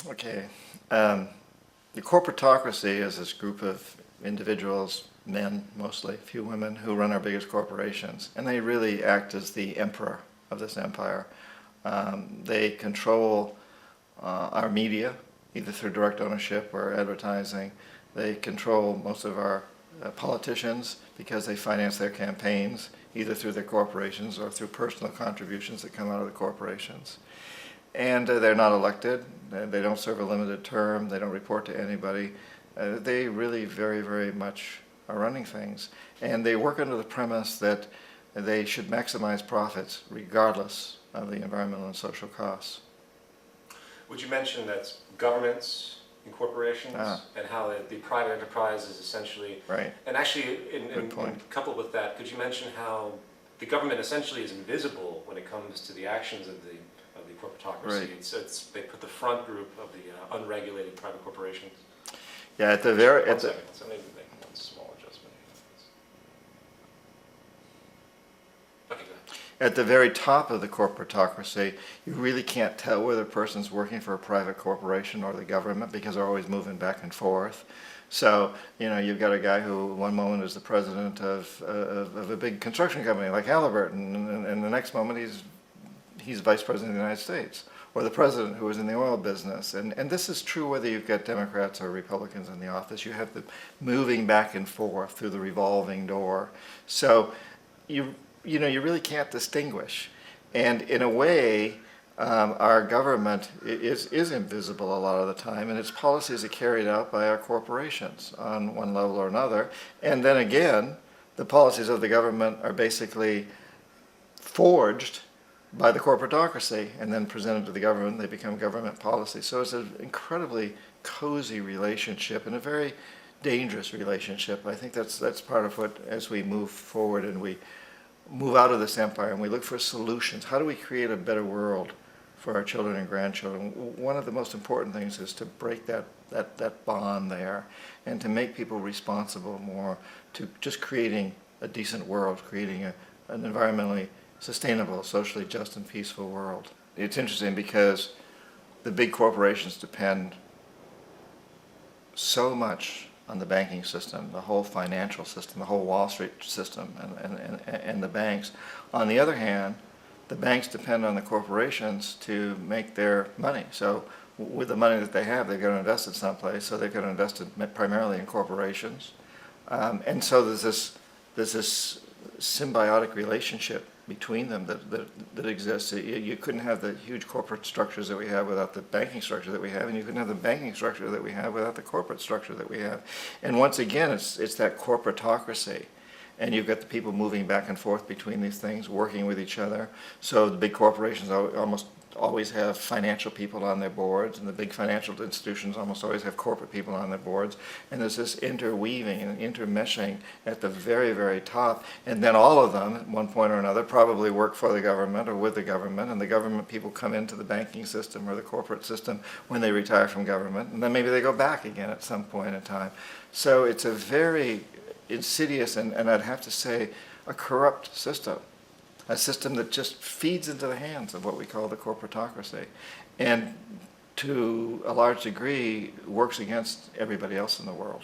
Okay. The corporatocracy is this group of individuals, men mostly, few women, who run our biggest corporations. And they really act as the emperor of this empire. They control our media, either through direct ownership or advertising. They control most of our politicians because they finance their campaigns, either through their corporations or through personal contributions that come out of the corporations. And they're not elected. They don't serve a limited term. They don't report to anybody. They really very, very much are running things. And they work under the premise that they should maximize profits regardless of the environmental and social costs. Would you mention that governments and corporations and how the private enterprise is essentially, right. And actually in coupled with that, could you mention how the government essentially is invisible when it comes to the actions of the corporatocracy? Right. They put the front group of the unregulated private corporations. Yeah, at the very... One second, so maybe make one small adjustment. Okay, go ahead. At the very top of the corporatocracy, you really can't tell whether a person's working for a private corporation or the government because they're always moving back and forth. So, you know, you've got a guy who one moment is the president of a big construction company like Halliburton, and the next moment he's vice president of the United States, or the president who was in the oil business. And this is true whether you've got Democrats or Republicans in the office. You have the moving back and forth through the revolving door. So you really can't distinguish. And in a way, our government is invisible a lot of the time, and its policies are carried out by our corporations on one level or another. And then again, the policies of the government are basically forged by the corporatocracy and then presented to the government. They become government policy. So it's an incredibly cozy relationship and a very dangerous relationship. I think that's part of what, as we move forward and we move out of this empire and we look for solutions, how do we create a better world for our children and grandchildren? One of the most important things is to break that bond there and to make people responsible more to just creating a decent world, creating an environmentally sustainable, socially just and peaceful world. It's interesting because the big corporations depend so much on the banking system, the whole financial system, the whole Wall Street system, and the banks. On the other hand, the banks depend on the corporations to make their money. So with the money that they have, they've got to invest it someplace, so they've got to invest it primarily in corporations. And so there's this symbiotic relationship between them that exists. You couldn't have the huge corporate structures that we have without the banking structure that we have, and you couldn't have the banking structure that we have without the corporate structure that we have. And once again, it's that corporatocracy. And you've got the people moving back and forth between these things, working with each other. So the big corporations almost always have financial people on their boards, and the big financial institutions almost always have corporate people on their boards. And there's this interweaving and intermeshing at the very, very top. And then all of them, at one point or another, probably work for the government or with the government, and the government people come into the banking system or the corporate system when they retire from government, and then maybe they go back again at some point in time. So it's a very insidious and I'd have to say a corrupt system. A system that just feeds into the hands of what we call the corporatocracy, and to a large degree works against everybody else in the world.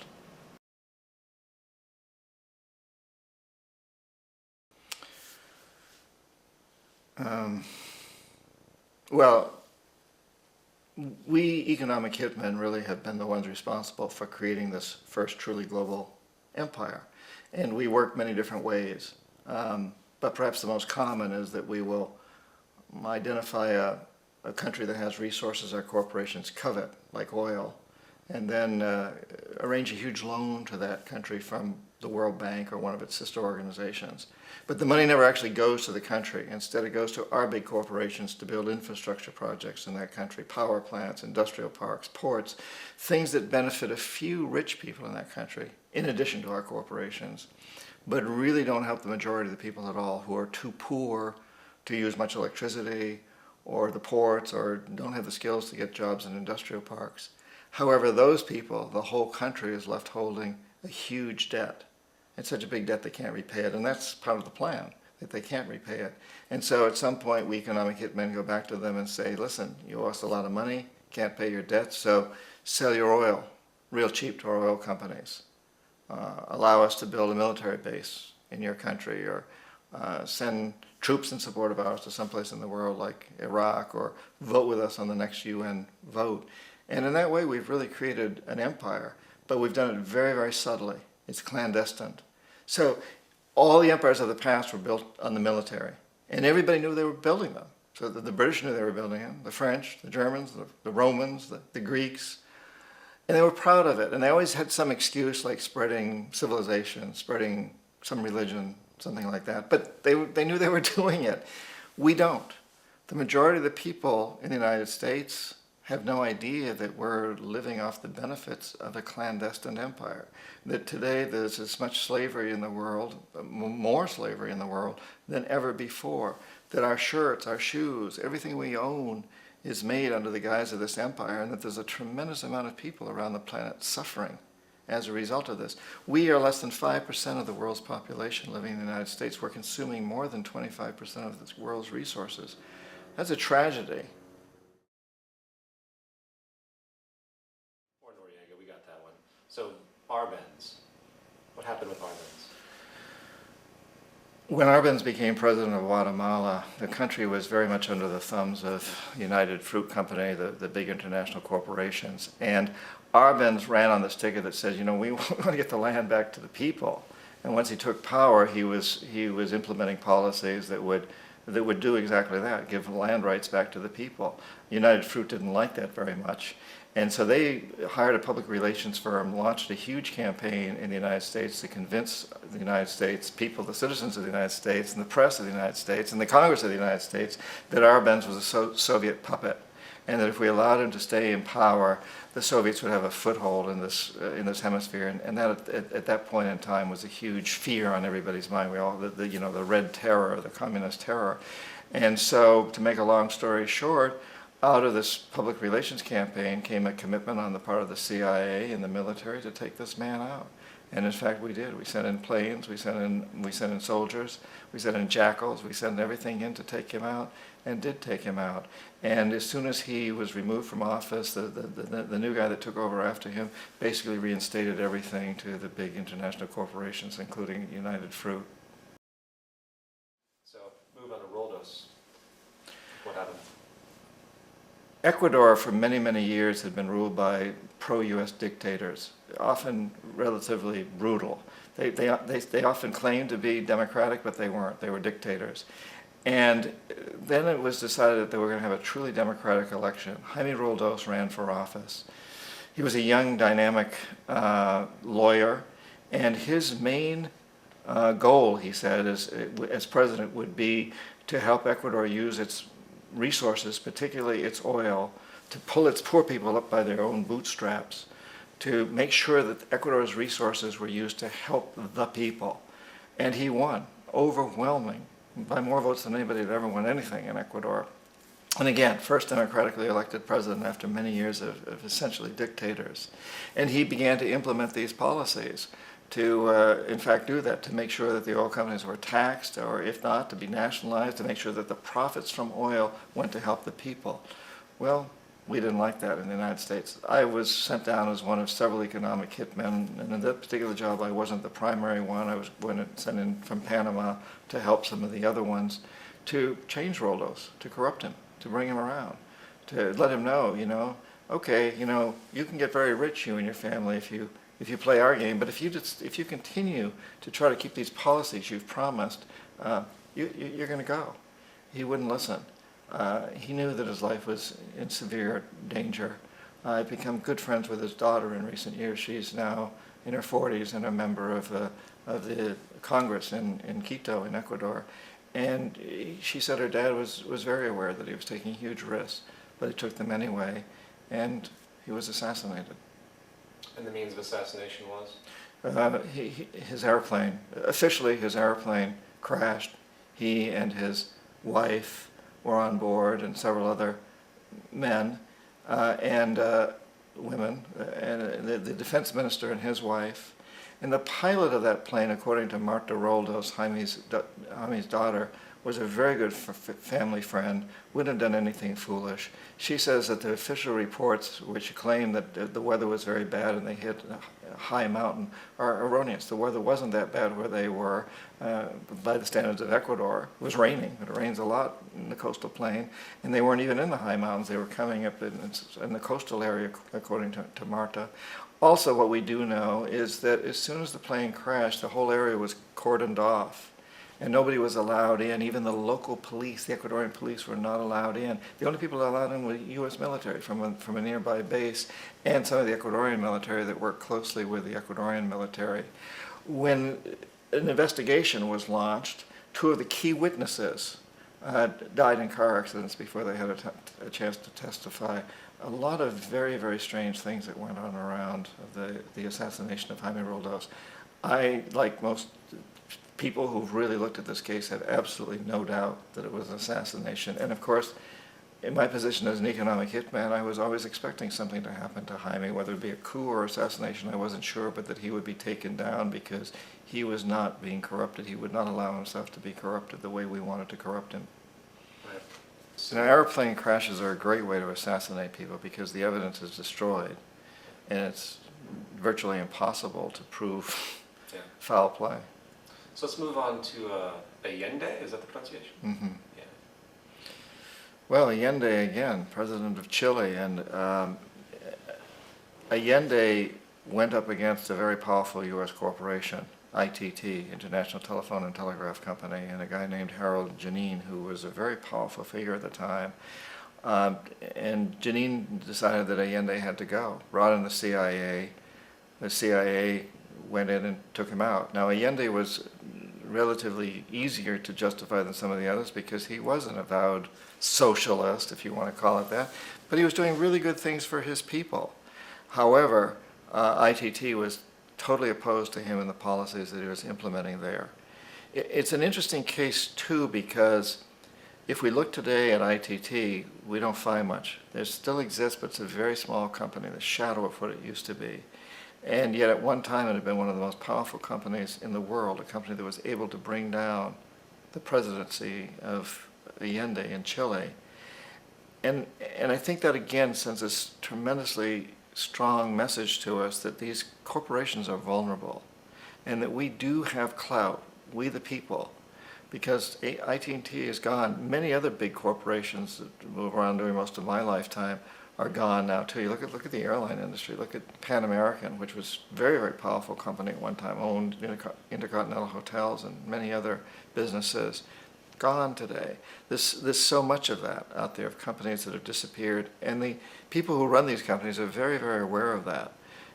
Well, we economic hitmen really have been the ones responsible for creating this first truly global empire, and we work many different ways. But perhaps the most common is that we will identify a country that has resources our corporations covet, like oil, and then arrange a huge loan to that country from the World Bank or one of its sister organizations. But the money never actually goes to the country. Instead, it goes to our big corporations to build infrastructure projects in that country, power plants, industrial parks, ports, things that benefit a few rich people in that country, in addition to our corporations, but really don't help the majority of the people at all, who are too poor to use much electricity, or the ports, or don't have the skills to get jobs in industrial parks. However, those people, the whole country is left holding a huge debt. It's such a big debt they can't repay it, and that's part of the plan, that they can't repay it. And so at some point, we economic hitmen go back to them and say, listen, you owe us a lot of money, can't pay your debts, so sell your oil real cheap to our oil companies. Allow us to build a military base in your country, or send troops in support of ours to someplace in the world like Iraq, or vote with us on the next UN vote. And in that way, we've really created an empire, but we've done it very, very subtly. It's clandestine. So all the empires of the past were built on the military, and everybody knew they were building them. So the British knew they were building them, the French, the Germans, the Romans, the Greeks, and they were proud of it. And they always had some excuse, like spreading civilization, spreading some religion, something like that. But they knew they were doing it. We don't. The majority of the people in the United States have no idea that we're living off the benefits of a clandestine empire. That today there's as much slavery in the world, more slavery in the world than ever before. That our shirts, our shoes, everything we own is made under the guise of this empire, and that there's a tremendous amount of people around the planet suffering as a result of this. We are less than 5% of the world's population living in the United States. We're consuming more than 25% of the world's resources. That's a tragedy. Or Noriega, we got that one. So Arbenz, what happened with Arbenz? When Arbenz became president of Guatemala, the country was very much under the thumbs of United Fruit Company, the big international corporations. And Arbenz ran on this ticket that says, we want to get the land back to the people. And once he took power, he was implementing policies that would do exactly that, give land rights back to the people. United Fruit didn't like that very much. And so they hired a public relations firm, launched a huge campaign in the United States to convince the United States people, the citizens of the United States, and the press of the United States, and the Congress of the United States, that Arbenz was a Soviet puppet, and that if we allowed him to stay in power, the Soviets would have a foothold in this hemisphere. And that at that point in time was a huge fear on everybody's mind. We all the Red Terror, the Communist terror. And so, to make a long story short, out of this public relations campaign came a commitment on the part of the CIA and the military to take this man out. And in fact, we did. We sent in planes, we sent in soldiers, we sent in jackals, we sent everything in to take him out, and did take him out. And as soon as he was removed from office, the new guy that took over after him basically reinstated everything to the big international corporations, including United Fruit. So, move on to Roldos. What happened? Ecuador, for many, many years, had been ruled by pro-U.S. dictators, often relatively brutal. They often claimed to be democratic, but they weren't. They were dictators. And then it was decided that they were going to have a truly democratic election. Jaime Roldos ran for office. He was a young, dynamic lawyer, and his main goal, he said, as president, would be to help Ecuador use its resources, particularly its oil, to pull its poor people up by their own bootstraps, to make sure that Ecuador's resources were used to help the people. And he won, overwhelming, by more votes than anybody had ever won anything in Ecuador. And again, first democratically elected president after many years of essentially dictators. And he began to implement these policies to, in fact, do that, to make sure that the oil companies were taxed, or if not, to be nationalized, to make sure that the profits from oil went to help the people. Well, we didn't like that in the United States. I was sent down as one of several economic hitmen, and in that particular job I wasn't the primary one. I was sent in from Panama to help some of the other ones to change Roldos, to corrupt him, to bring him around, to let him know, okay, you can get very rich, you and your family, if you play our game, but if you continue to try to keep these policies you've promised, you're going to go. He wouldn't listen. He knew that his life was in severe danger. I've become good friends with his daughter in recent years. She's now in her 40s and a member of the Congress in Quito, in Ecuador. And she said her dad was very aware that he was taking huge risks, but he took them anyway, and he was assassinated. And the means of assassination was? His airplane, officially his airplane crashed. He and his wife were on board, and several other men and women, and the defense minister and his wife. And the pilot of that plane, according to Marta Roldos, Jaime's daughter, was a very good family friend, wouldn't have done anything foolish. She says that the official reports, which claim that the weather was very bad and they hit a high mountain, are erroneous. The weather wasn't that bad where they were by the standards of Ecuador. It was raining. It rains a lot in the coastal plain, and they weren't even in the high mountains. They were coming up in the coastal area, according to Marta. Also, what we do know is that as soon as the plane crashed, the whole area was cordoned off, and nobody was allowed in. Even the local police, the Ecuadorian police, were not allowed in. The only people allowed in were U.S. military from a nearby base, and some of the Ecuadorian military that worked closely with the Ecuadorian military. When an investigation was launched, two of the key witnesses died in car accidents before they had a chance to testify. A lot of very, very strange things that went on around the assassination of Jaime Roldos. I, like most people who've really looked at this case, have absolutely no doubt that it was an assassination. And of course, in my position as an economic hitman, I was always expecting something to happen to Jaime, whether it be a coup or assassination, I wasn't sure, but that he would be taken down because he was not being corrupted. He would not allow himself to be corrupted the way we wanted to corrupt him. So now, airplane crashes are a great way to assassinate people because the evidence is destroyed, and it's virtually impossible to prove foul play. So let's move on to Allende, is that the pronunciation? Mm-hmm. Yeah. Well, Allende, again, president of Chile, and Allende went up against a very powerful U.S. corporation, ITT, International Telephone and Telegraph Company, and a guy named Harold Janine, who was a very powerful figure at the time. And Janine decided that Allende had to go, brought in the CIA. The CIA went in and took him out. Now, Allende was relatively easier to justify than some of the others because he was an avowed socialist, if you want to call it that, but he was doing really good things for his people. However, ITT was totally opposed to him and the policies that he was implementing there. It's an interesting case, too, because if we look today at ITT, we don't find much. There still exists, but it's a very small company, the shadow of what it used to be. And yet at one time it had been one of the most powerful companies in the world, a company that was able to bring down the presidency of Allende in Chile. And I think that, again, sends a tremendously strong message to us that these corporations are vulnerable and that we do have clout, we the people, because ITT is gone. Many other big corporations that move around during most of my lifetime are gone now too. You look at the airline industry, look at Pan American, which was a very, very powerful company at one time, owned Intercontinental Hotels and many other businesses. Gone today. There's so much of that out there, of companies that have disappeared, and the people who run these companies are very, very aware of that.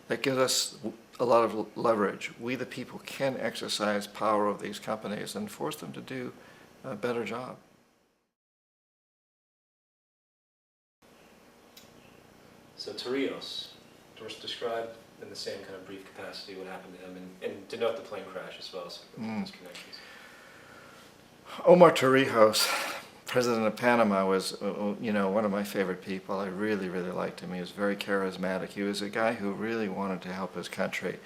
That gives us a lot of leverage. We, the people, can exercise power of these companies and force them to do a better job. So Torrijos, describe in the same kind of brief capacity what happened to him, and denote the plane crash as well, so those connections. Omar Torrijos, president of Panama, was one of my favorite people. I really, really liked him. He was very charismatic. He was a guy who really wanted to help his country.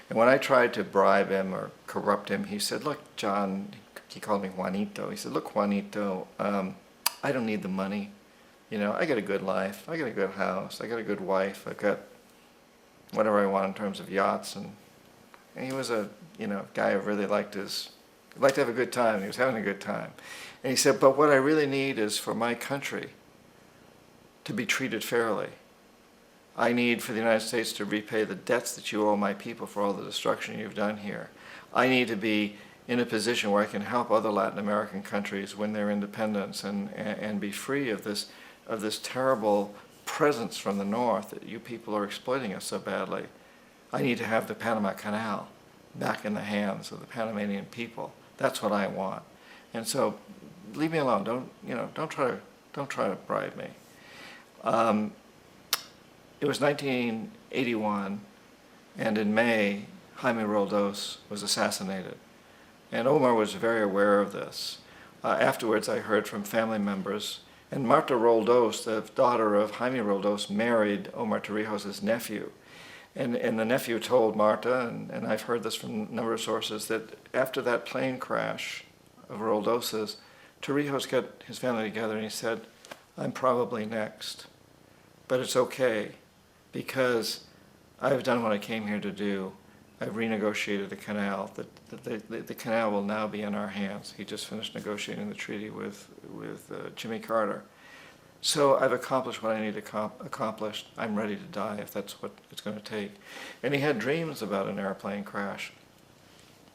And when I tried to bribe him or corrupt him, he said, "Look, John," he called me Juanito. He said, "Look, Juanito, I don't need the money. I got a good life. I got a good house. I got a good wife. I got whatever I want in terms of yachts." And he was a guy who really liked to have a good time. He was having a good time. And he said, "But what I really need is for my country to be treated fairly. I need for the United States to repay the debts that you owe my people for all the destruction you've done here. I need to be in a position where I can help other Latin American countries win their independence and be free of this terrible presence from the north that you people are exploiting us so badly. I need to have the Panama Canal back in the hands of the Panamanian people. That's what I want. And so, leave me alone. Don't try to bribe me." It was 1981, and in May, Jaime Roldos was assassinated. And Omar was very aware of this. Afterwards, I heard from family members, and Marta Roldos, the daughter of Jaime Roldos, married Omar Torrijos' nephew. And the nephew told Marta, and I've heard this from a number of sources, that after that plane crash of Roldos's, Torrijos got his family together and he said, I'm probably next, but it's okay because I've done what I came here to do. I've renegotiated the canal. The canal will now be in our hands. He just finished negotiating the treaty with Jimmy Carter. So I've accomplished what I need to accomplish. I'm ready to die if that's what it's going to take. And he had dreams about an airplane crash.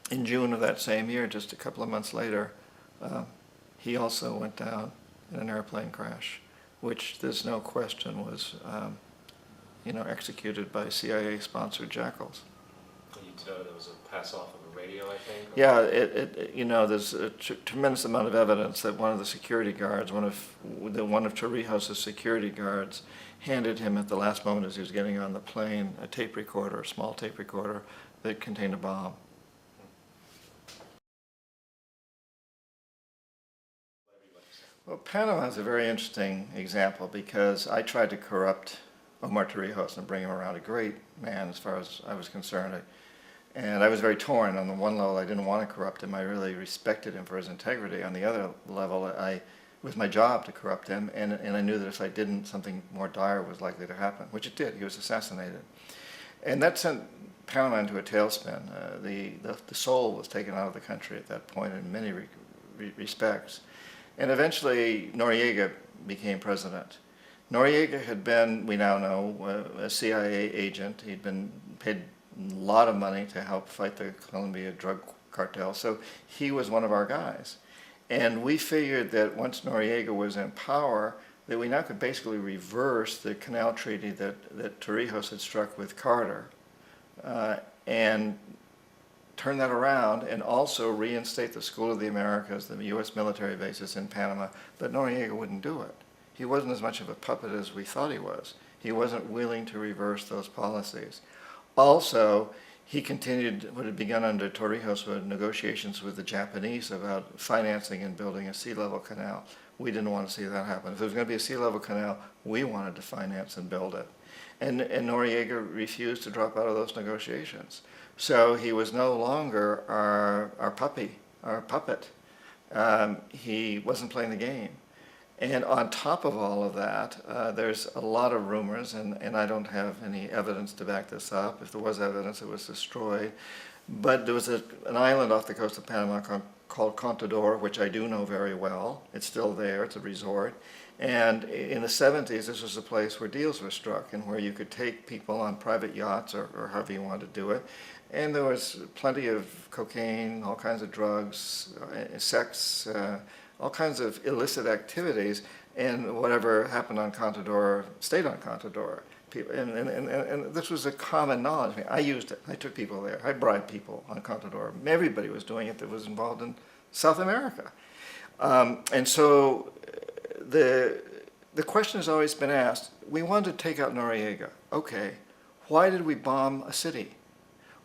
In June of that same year, just a couple of months later, he also went down in an airplane crash, which there's no question was executed by CIA-sponsored jackals. There was a pass-off of a radio, I think? Yeah, there's a tremendous amount of evidence that one of the security guards, one of Torrijos' security guards, handed him at the last moment as he was getting on the plane a tape recorder, a small tape recorder that contained a bomb. Well, Panama is a very interesting example because I tried to corrupt Omar Torrijos and bring him around. A great man as far as I was concerned. And I was very torn. On the one level, I didn't want to corrupt him. I really respected him for his integrity. On the other level, it was my job to corrupt him, and I knew that if I didn't, something more dire was likely to happen, which it did. He was assassinated. And that sent Panama into a tailspin. The soul was taken out of the country at that point in many respects. And eventually, Noriega became president. Noriega had been, we now know, a CIA agent. He'd been paid a lot of money to help fight the Colombia drug cartel, so he was one of our guys. And we figured that once Noriega was in power, that we now could basically reverse the canal treaty that Torrijos had struck with Carter and turn that around and also reinstate the School of the Americas, the U.S. military bases in Panama, but Noriega wouldn't do it. He wasn't as much of a puppet as we thought he was. He wasn't willing to reverse those policies. Also, he continued what had begun under Torrijos with negotiations with the Japanese about financing and building a sea level canal. We didn't want to see that happen. If there was going to be a sea level canal, we wanted to finance and build it. And Noriega refused to drop out of those negotiations. So he was no longer our puppet. He wasn't playing the game. And on top of all of that, there's a lot of rumors, and I don't have any evidence to back this up. If there was evidence, it was destroyed. But there was an island off the coast of Panama called Contador, which I do know very well. It's still there. It's a resort. And in the 70s, this was a place where deals were struck and where you could take people on private yachts or however you wanted to do it. And there was plenty of cocaine, all kinds of drugs, sex, all kinds of illicit activities, and whatever happened on Contador stayed on Contador. And this was a common knowledge. I mean, I used it. I took people there. I bribed people on Contador. Everybody was doing it that was involved in South America. And so the question has always been asked, we wanted to take out Noriega. Okay, why did we bomb a city?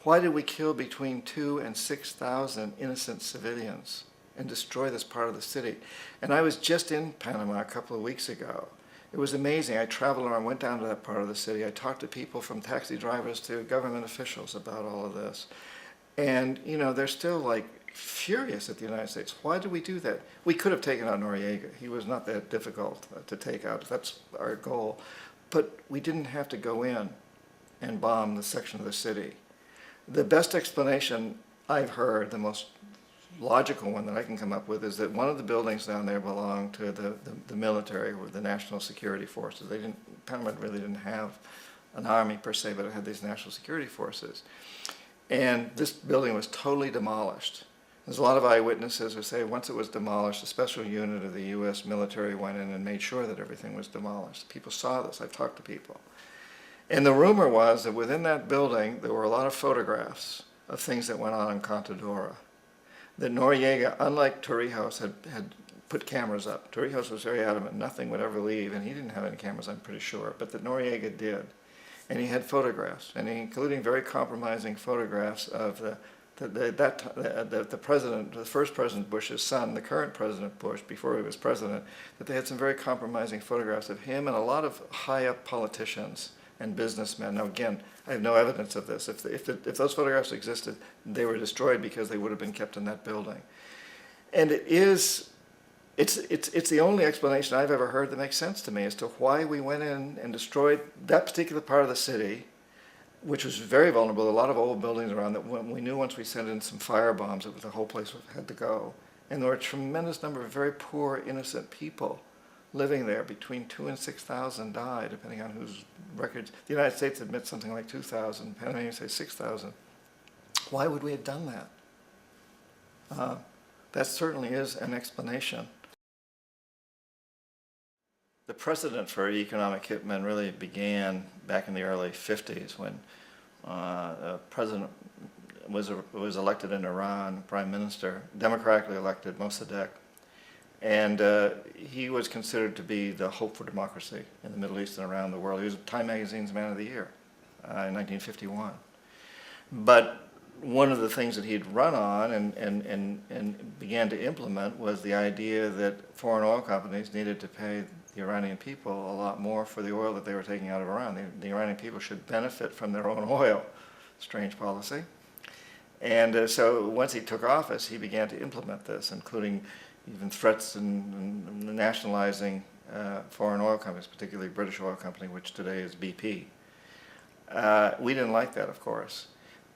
Why did we kill between 2,000 and 6,000 innocent civilians and destroy this part of the city? And I was just in Panama a couple of weeks ago. It was amazing. I traveled around, went down to that part of the city. I talked to people from taxi drivers to government officials about all of this. And, they're still like furious at the United States. Why did we do that? We could have taken out Noriega. He was not that difficult to take out. That's our goal. But we didn't have to go in and bomb the section of the city. The best explanation I've heard, the most logical one that I can come up with, is that one of the buildings down there belonged to the military or the national security forces. Panama really didn't have an army per se, but it had these national security forces. And this building was totally demolished. There's a lot of eyewitnesses who say once it was demolished, a special unit of the U.S. military went in and made sure that everything was demolished. People saw this. I've talked to people. And the rumor was that within that building, there were a lot of photographs of things that went on in Contadora. That Noriega, unlike Torrijos, had put cameras up. Torrijos was very adamant nothing would ever leave, and he didn't have any cameras, I'm pretty sure, but that Noriega did. And he had photographs, and including very compromising photographs of the president, the first President Bush's son, the current President Bush, before he was president, that they had some very compromising photographs of him and a lot of high-up politicians and businessmen. Now again, I have no evidence of this. If those photographs existed, they were destroyed because they would have been kept in that building. And it is It's the only explanation I've ever heard that makes sense to me as to why we went in and destroyed that particular part of the city, which was very vulnerable. A lot of old buildings around that we knew once we sent in some fire bombs that the whole place had to go. And there were a tremendous number of very poor, innocent people living there. Between 2,000 and 6,000 died, depending on whose records. The United States admits something like 2,000. Panama say 6,000. Why would we have done that? That certainly is an explanation. The precedent for economic hitmen really began back in the early 50s when a president was elected in Iran, prime minister, democratically elected, Mosaddegh. And he was considered to be the hope for democracy in the Middle East and around the world. He was Time Magazine's Man of the Year in 1951. But one of the things that he'd run on and began to implement was the idea that foreign oil companies needed to pay the Iranian people a lot more for the oil that they were taking out of Iran. The Iranian people should benefit from their own oil. Strange policy. And so once he took office, he began to implement this, including even threats and nationalizing foreign oil companies, particularly British Oil Company, which today is BP. We didn't like that, of course.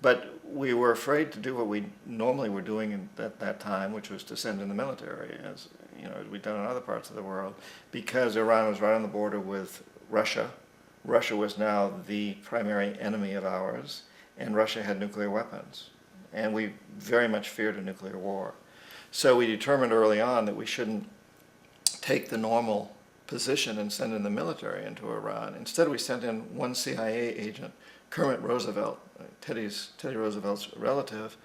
But we were afraid to do what we normally were doing at that time, which was to send in the military, as we'd done in other parts of the world, because Iran was right on the border with Russia. Russia was now the primary enemy of ours, and Russia had nuclear weapons. And we very much feared a nuclear war. So we determined early on that we shouldn't take the normal position and send in the military into Iran. Instead, we sent in one CIA agent, Kermit Roosevelt, Teddy Roosevelt's relative.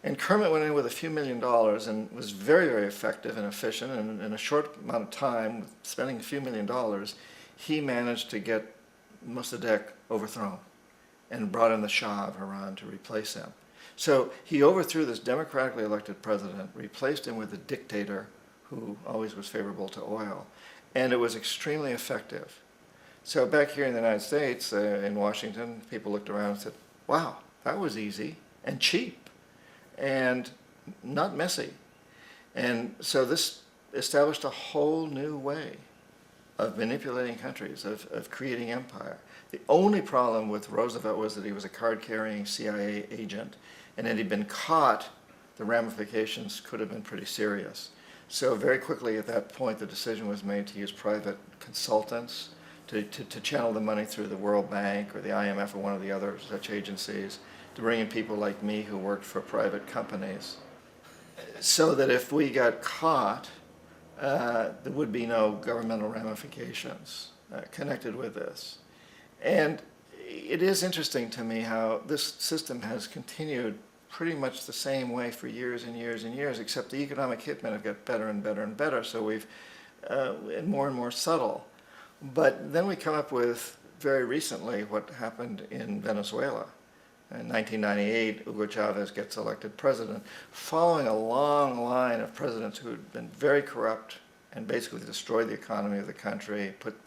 And Kermit went in with a few $1 million and was very, very effective and efficient. And in a short amount of time, spending a few $1 million, he managed to get Mosaddegh overthrown and brought in the Shah of Iran to replace him. So he overthrew this democratically elected president, replaced him with a dictator who always was favorable to oil. And it was extremely effective. So back here in the United States, in Washington, people looked around and said, wow, that was easy and cheap and not messy. And so this established a whole new way of manipulating countries, of creating empire. The only problem with Roosevelt was that he was a card-carrying CIA agent, and had he been caught, the ramifications could have been pretty serious. So very quickly at that point, the decision was made to use private consultants to channel the money through the World Bank or the IMF or one of the other such agencies, to bring in people like me who worked for private companies, so that if we got caught, there would be no governmental ramifications connected with this. And it is interesting to me how this system has continued pretty much the same way for years and years and years, except the economic hitmen have got better and better and better, so we've and more subtle. But then we come up with, very recently, what happened in Venezuela. In 1998, Hugo Chavez gets elected president, following a long line of presidents who had been very corrupt and basically destroyed the economy of the country, put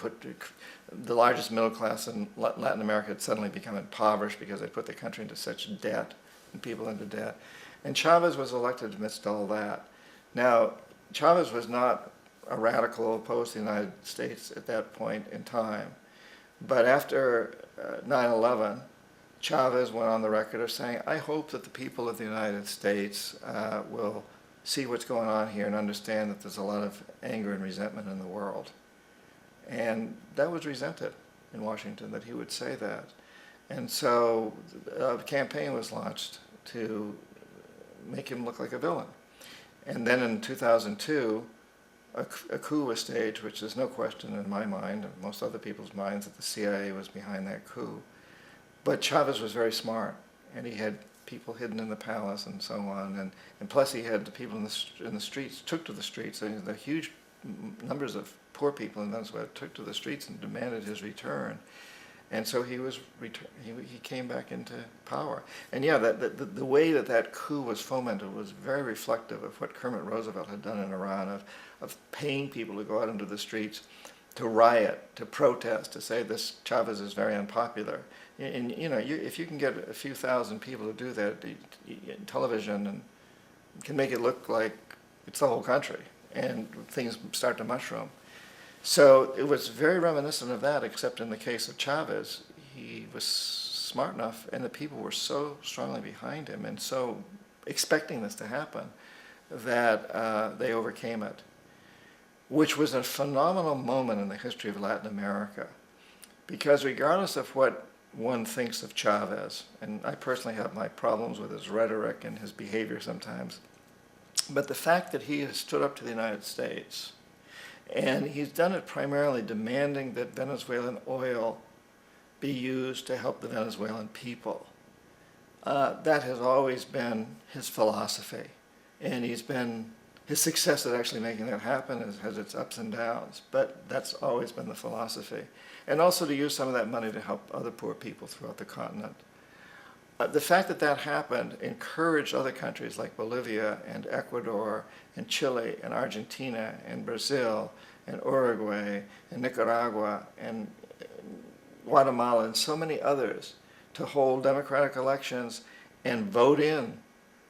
the largest middle class in Latin America had suddenly become impoverished because they put the country into such debt and people into debt. And Chavez was elected amidst all that. Now, Chavez was not a radical opposed to the United States at that point in time. But after 9/11, Chavez went on the record of saying, I hope that the people of the United States will see what's going on here and understand that there's a lot of anger and resentment in the world. And that was resented in Washington, that he would say that. And so a campaign was launched to make him look like a villain. And then in 2002, a coup was staged, which is no question in my mind, and most other people's minds, that the CIA was behind that coup. But Chavez was very smart, and he had people hidden in the palace and so on, and plus he had the people in the streets, took to the streets, and the huge numbers of poor people in Venezuela took to the streets and demanded his return. And so he came back into power. And yeah, the way that coup was fomented was very reflective of what Kermit Roosevelt had done in Iran, of paying people to go out into the streets to riot, to protest, to say this Chavez is very unpopular. And if you can get a few thousand people to do that, television can make it look like it's the whole country. and things start to mushroom. So it was very reminiscent of that, except in the case of Chavez, he was smart enough, and the people were so strongly behind him and so expecting this to happen that they overcame it, which was a phenomenal moment in the history of Latin America. Because regardless of what one thinks of Chavez, and I personally have my problems with his rhetoric and his behavior sometimes, but the fact that he has stood up to the United States, and he's done it primarily demanding that Venezuelan oil be used to help the Venezuelan people. That has always been his philosophy. And his success at actually making that happen has its ups and downs, but that's always been the philosophy. And also to use some of that money to help other poor people throughout the continent. The fact that that happened encouraged other countries like Bolivia and Ecuador and Chile and Argentina and Brazil and Uruguay and Nicaragua and Guatemala and so many others to hold democratic elections and vote in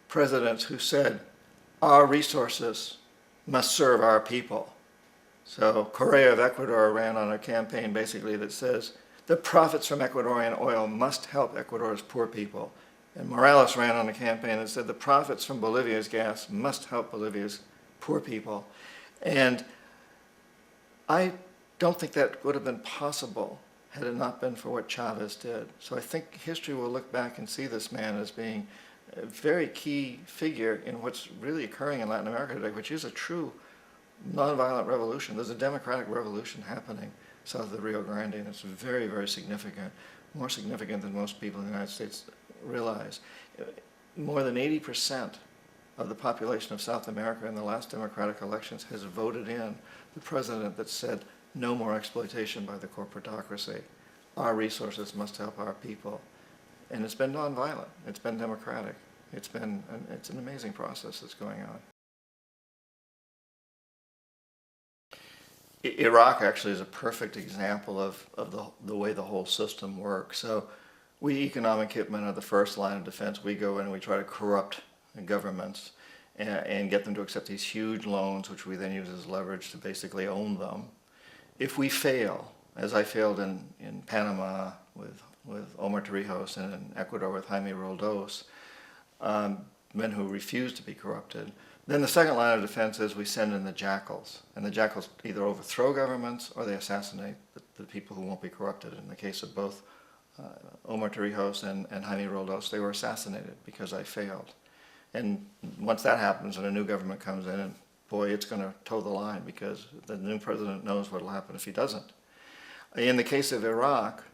presidents who said, our resources must serve our people. So Correa of Ecuador ran on a campaign basically that says, the profits from Ecuadorian oil must help Ecuador's poor people. And Morales ran on a campaign that said the profits from Bolivia's gas must help Bolivia's poor people. And I don't think that would have been possible had it not been for what Chavez did. So I think history will look back and see this man as being a very key figure in what's really occurring in Latin America today, which is a true nonviolent revolution. There's a democratic revolution happening south of the Rio Grande, and it's very, very significant, more significant than most people in the United States realize. More than 80% of the population of South America in the last democratic elections has voted in the president that said, no more exploitation by the corporatocracy. Our resources must help our people. And it's been nonviolent. It's been democratic. It's an amazing process that's going on. Iraq actually is a perfect example of the way the whole system works. So we economic hitmen are the first line of defense. We go in and we try to corrupt governments and get them to accept these huge loans, which we then use as leverage to basically own them. If we fail, as I failed in Panama with Omar Torrijos and in Ecuador with Jaime Roldos, men who refuse to be corrupted, then the second line of defense is we send in the jackals. And the jackals either overthrow governments or they assassinate the people who won't be corrupted. In the case of both Omar Torrijos and Jaime Roldos, they were assassinated because I failed. And once that happens and a new government comes in, and boy, it's going to toe the line because the new president knows what will happen if he doesn't. In the case of Iraq,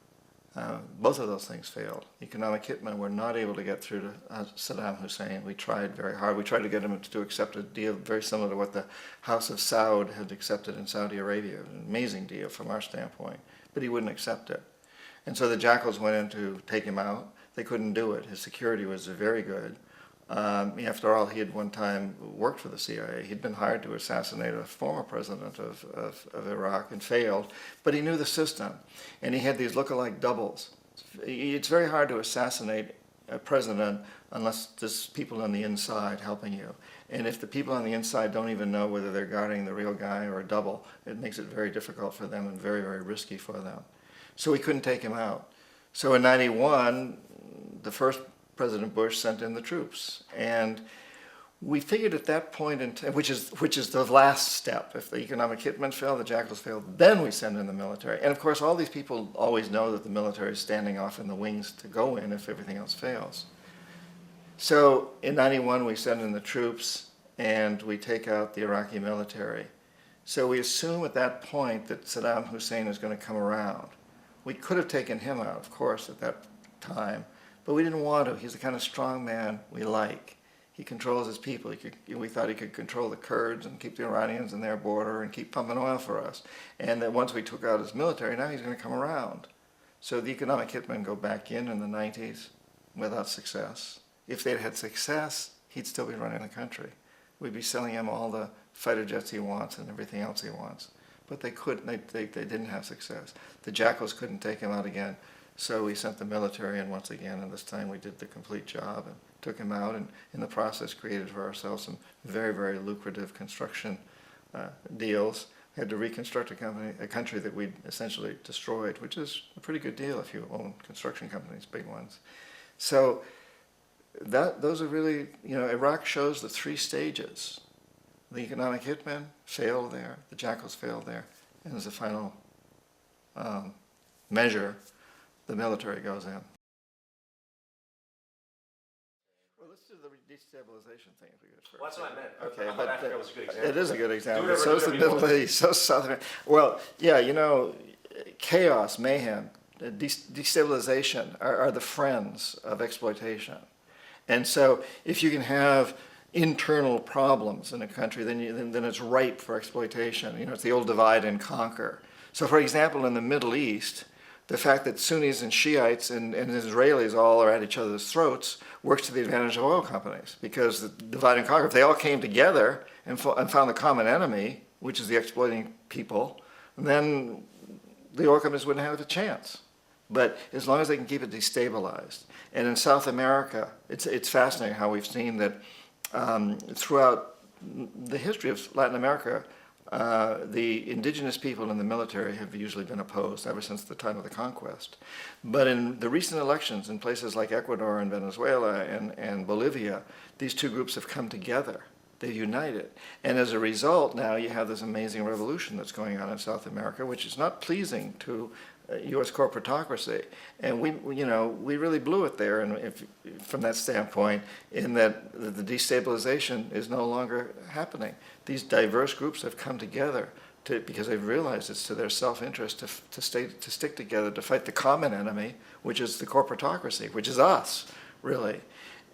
both of those things failed. Economic hitmen were not able to get through to Saddam Hussein. We tried very hard. We tried to get him to accept a deal very similar to what the House of Saud had accepted in Saudi Arabia, an amazing deal from our standpoint, but he wouldn't accept it. And so the jackals went in to take him out. They couldn't do it. His security was very good. After all, he had one time worked for the CIA. He'd been hired to assassinate a former president of Iraq and failed, but he knew the system, and he had these look-alike doubles. It's very hard to assassinate a president unless there's people on the inside helping you. And if the people on the inside don't even know whether they're guarding the real guy or a double, it makes it very difficult for them and very, very risky for them. So we couldn't take him out. So in '91, the first President Bush sent in the troops, and we figured at that point, which is the last step. If the economic hitmen fail, the jackals fail, then we send in the military. And of course, all these people always know that the military is standing off in the wings to go in if everything else fails. So in '91, we send in the troops, and we take out the Iraqi military. So we assume at that point that Saddam Hussein is going to come around. We could have taken him out, of course, at that time. But we didn't want to. He's the kind of strong man we like. He controls his people. We thought he could control the Kurds and keep the Iranians in their border and keep pumping oil for us. And that once we took out his military, now he's going to come around. So the economic hitmen go back in the '90s without success. If they'd had success, he'd still be running the country. We'd be selling him all the fighter jets he wants and everything else he wants. But they couldn't. They didn't have success. The jackals couldn't take him out again. So we sent the military in once again, and this time we did the complete job and took him out, and in the process created for ourselves some very, very lucrative construction deals. We had to reconstruct a country that we'd essentially destroyed, which is a pretty good deal if you own construction companies, big ones. So those are really, Iraq shows the three stages. The economic hitmen fail there, the jackals fail there, and as a final measure, the military goes in. Well, let's do the destabilization thing if we could first. Well, that's what I meant. Okay, I thought Africa was a good example. It is a good example. Do So is the Middle East, so South America. Well, yeah, chaos, mayhem, destabilization are the friends of exploitation. And so if you can have internal problems in a country, then it's ripe for exploitation. It's the old divide and conquer. So for example, in the Middle East, the fact that Sunnis and Shiites and Israelis all are at each other's throats works to the advantage of oil companies, because the divide and conquer, if they all came together and found the common enemy, which is the exploiting people, then the oil companies wouldn't have a chance. But as long as they can keep it destabilized. And in South America, it's fascinating how we've seen that throughout the history of Latin America, the indigenous people in the military have usually been opposed ever since the time of the conquest. But in the recent elections in places like Ecuador and Venezuela and Bolivia, these two groups have come together. They've united. And as a result, now you have this amazing revolution that's going on in South America, which is not pleasing to U.S. corporatocracy. And we really blew it there, and from that standpoint, in that the destabilization is no longer happening. These diverse groups have come together because they've realized it's to their self-interest to stick together to fight the common enemy, which is the corporatocracy, which is us, really.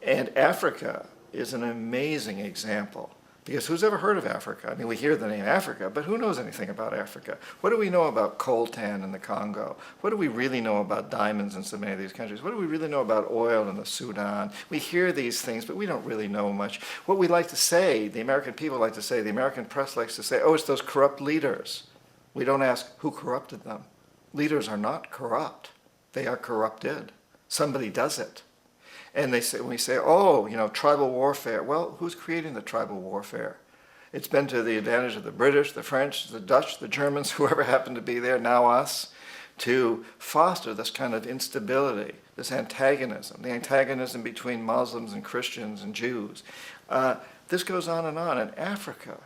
And Africa is an amazing example. Because who's ever heard of Africa? I mean, we hear the name Africa, but who knows anything about Africa? What do we know about coltan in the Congo? What do we really know about diamonds in so many of these countries? What do we really know about oil in the Sudan? We hear these things, but we don't really know much. What we like to say, the American people like to say, the American press likes to say, oh, it's those corrupt leaders. We don't ask who corrupted them. Leaders are not corrupt. They are corrupted. Somebody does it. And we say, oh, tribal warfare. Well, who's creating the tribal warfare? It's been to the advantage of the British, the French, the Dutch, the Germans, whoever happened to be there, now us, to foster this kind of instability, this antagonism, the antagonism between Muslims and Christians and Jews. This goes on, and Africa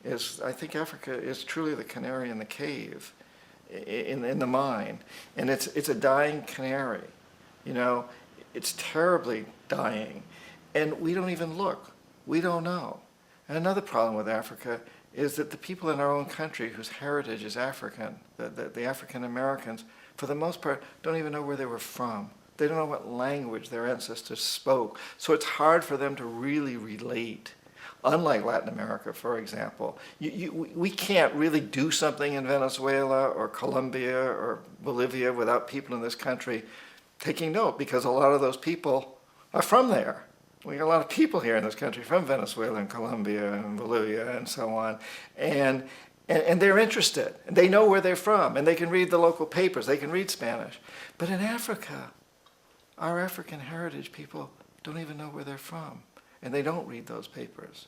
I think Africa is truly the canary in the cave, in the mine. And it's a dying canary, It's terribly dying, and we don't even look. We don't know. And another problem with Africa is that the people in our own country whose heritage is African, the African Americans, for the most part, don't even know where they were from. They don't know what language their ancestors spoke. So it's hard for them to really relate. Unlike Latin America, for example, we can't really do something in Venezuela or Colombia or Bolivia without people in this country taking note, because a lot of those people are from there. We got a lot of people here in this country from Venezuela and Colombia and Bolivia and so on, and they're interested. And they know where they're from, and they can read the local papers. They can read Spanish. But in Africa, our African heritage people don't even know where they're from, and they don't read those papers.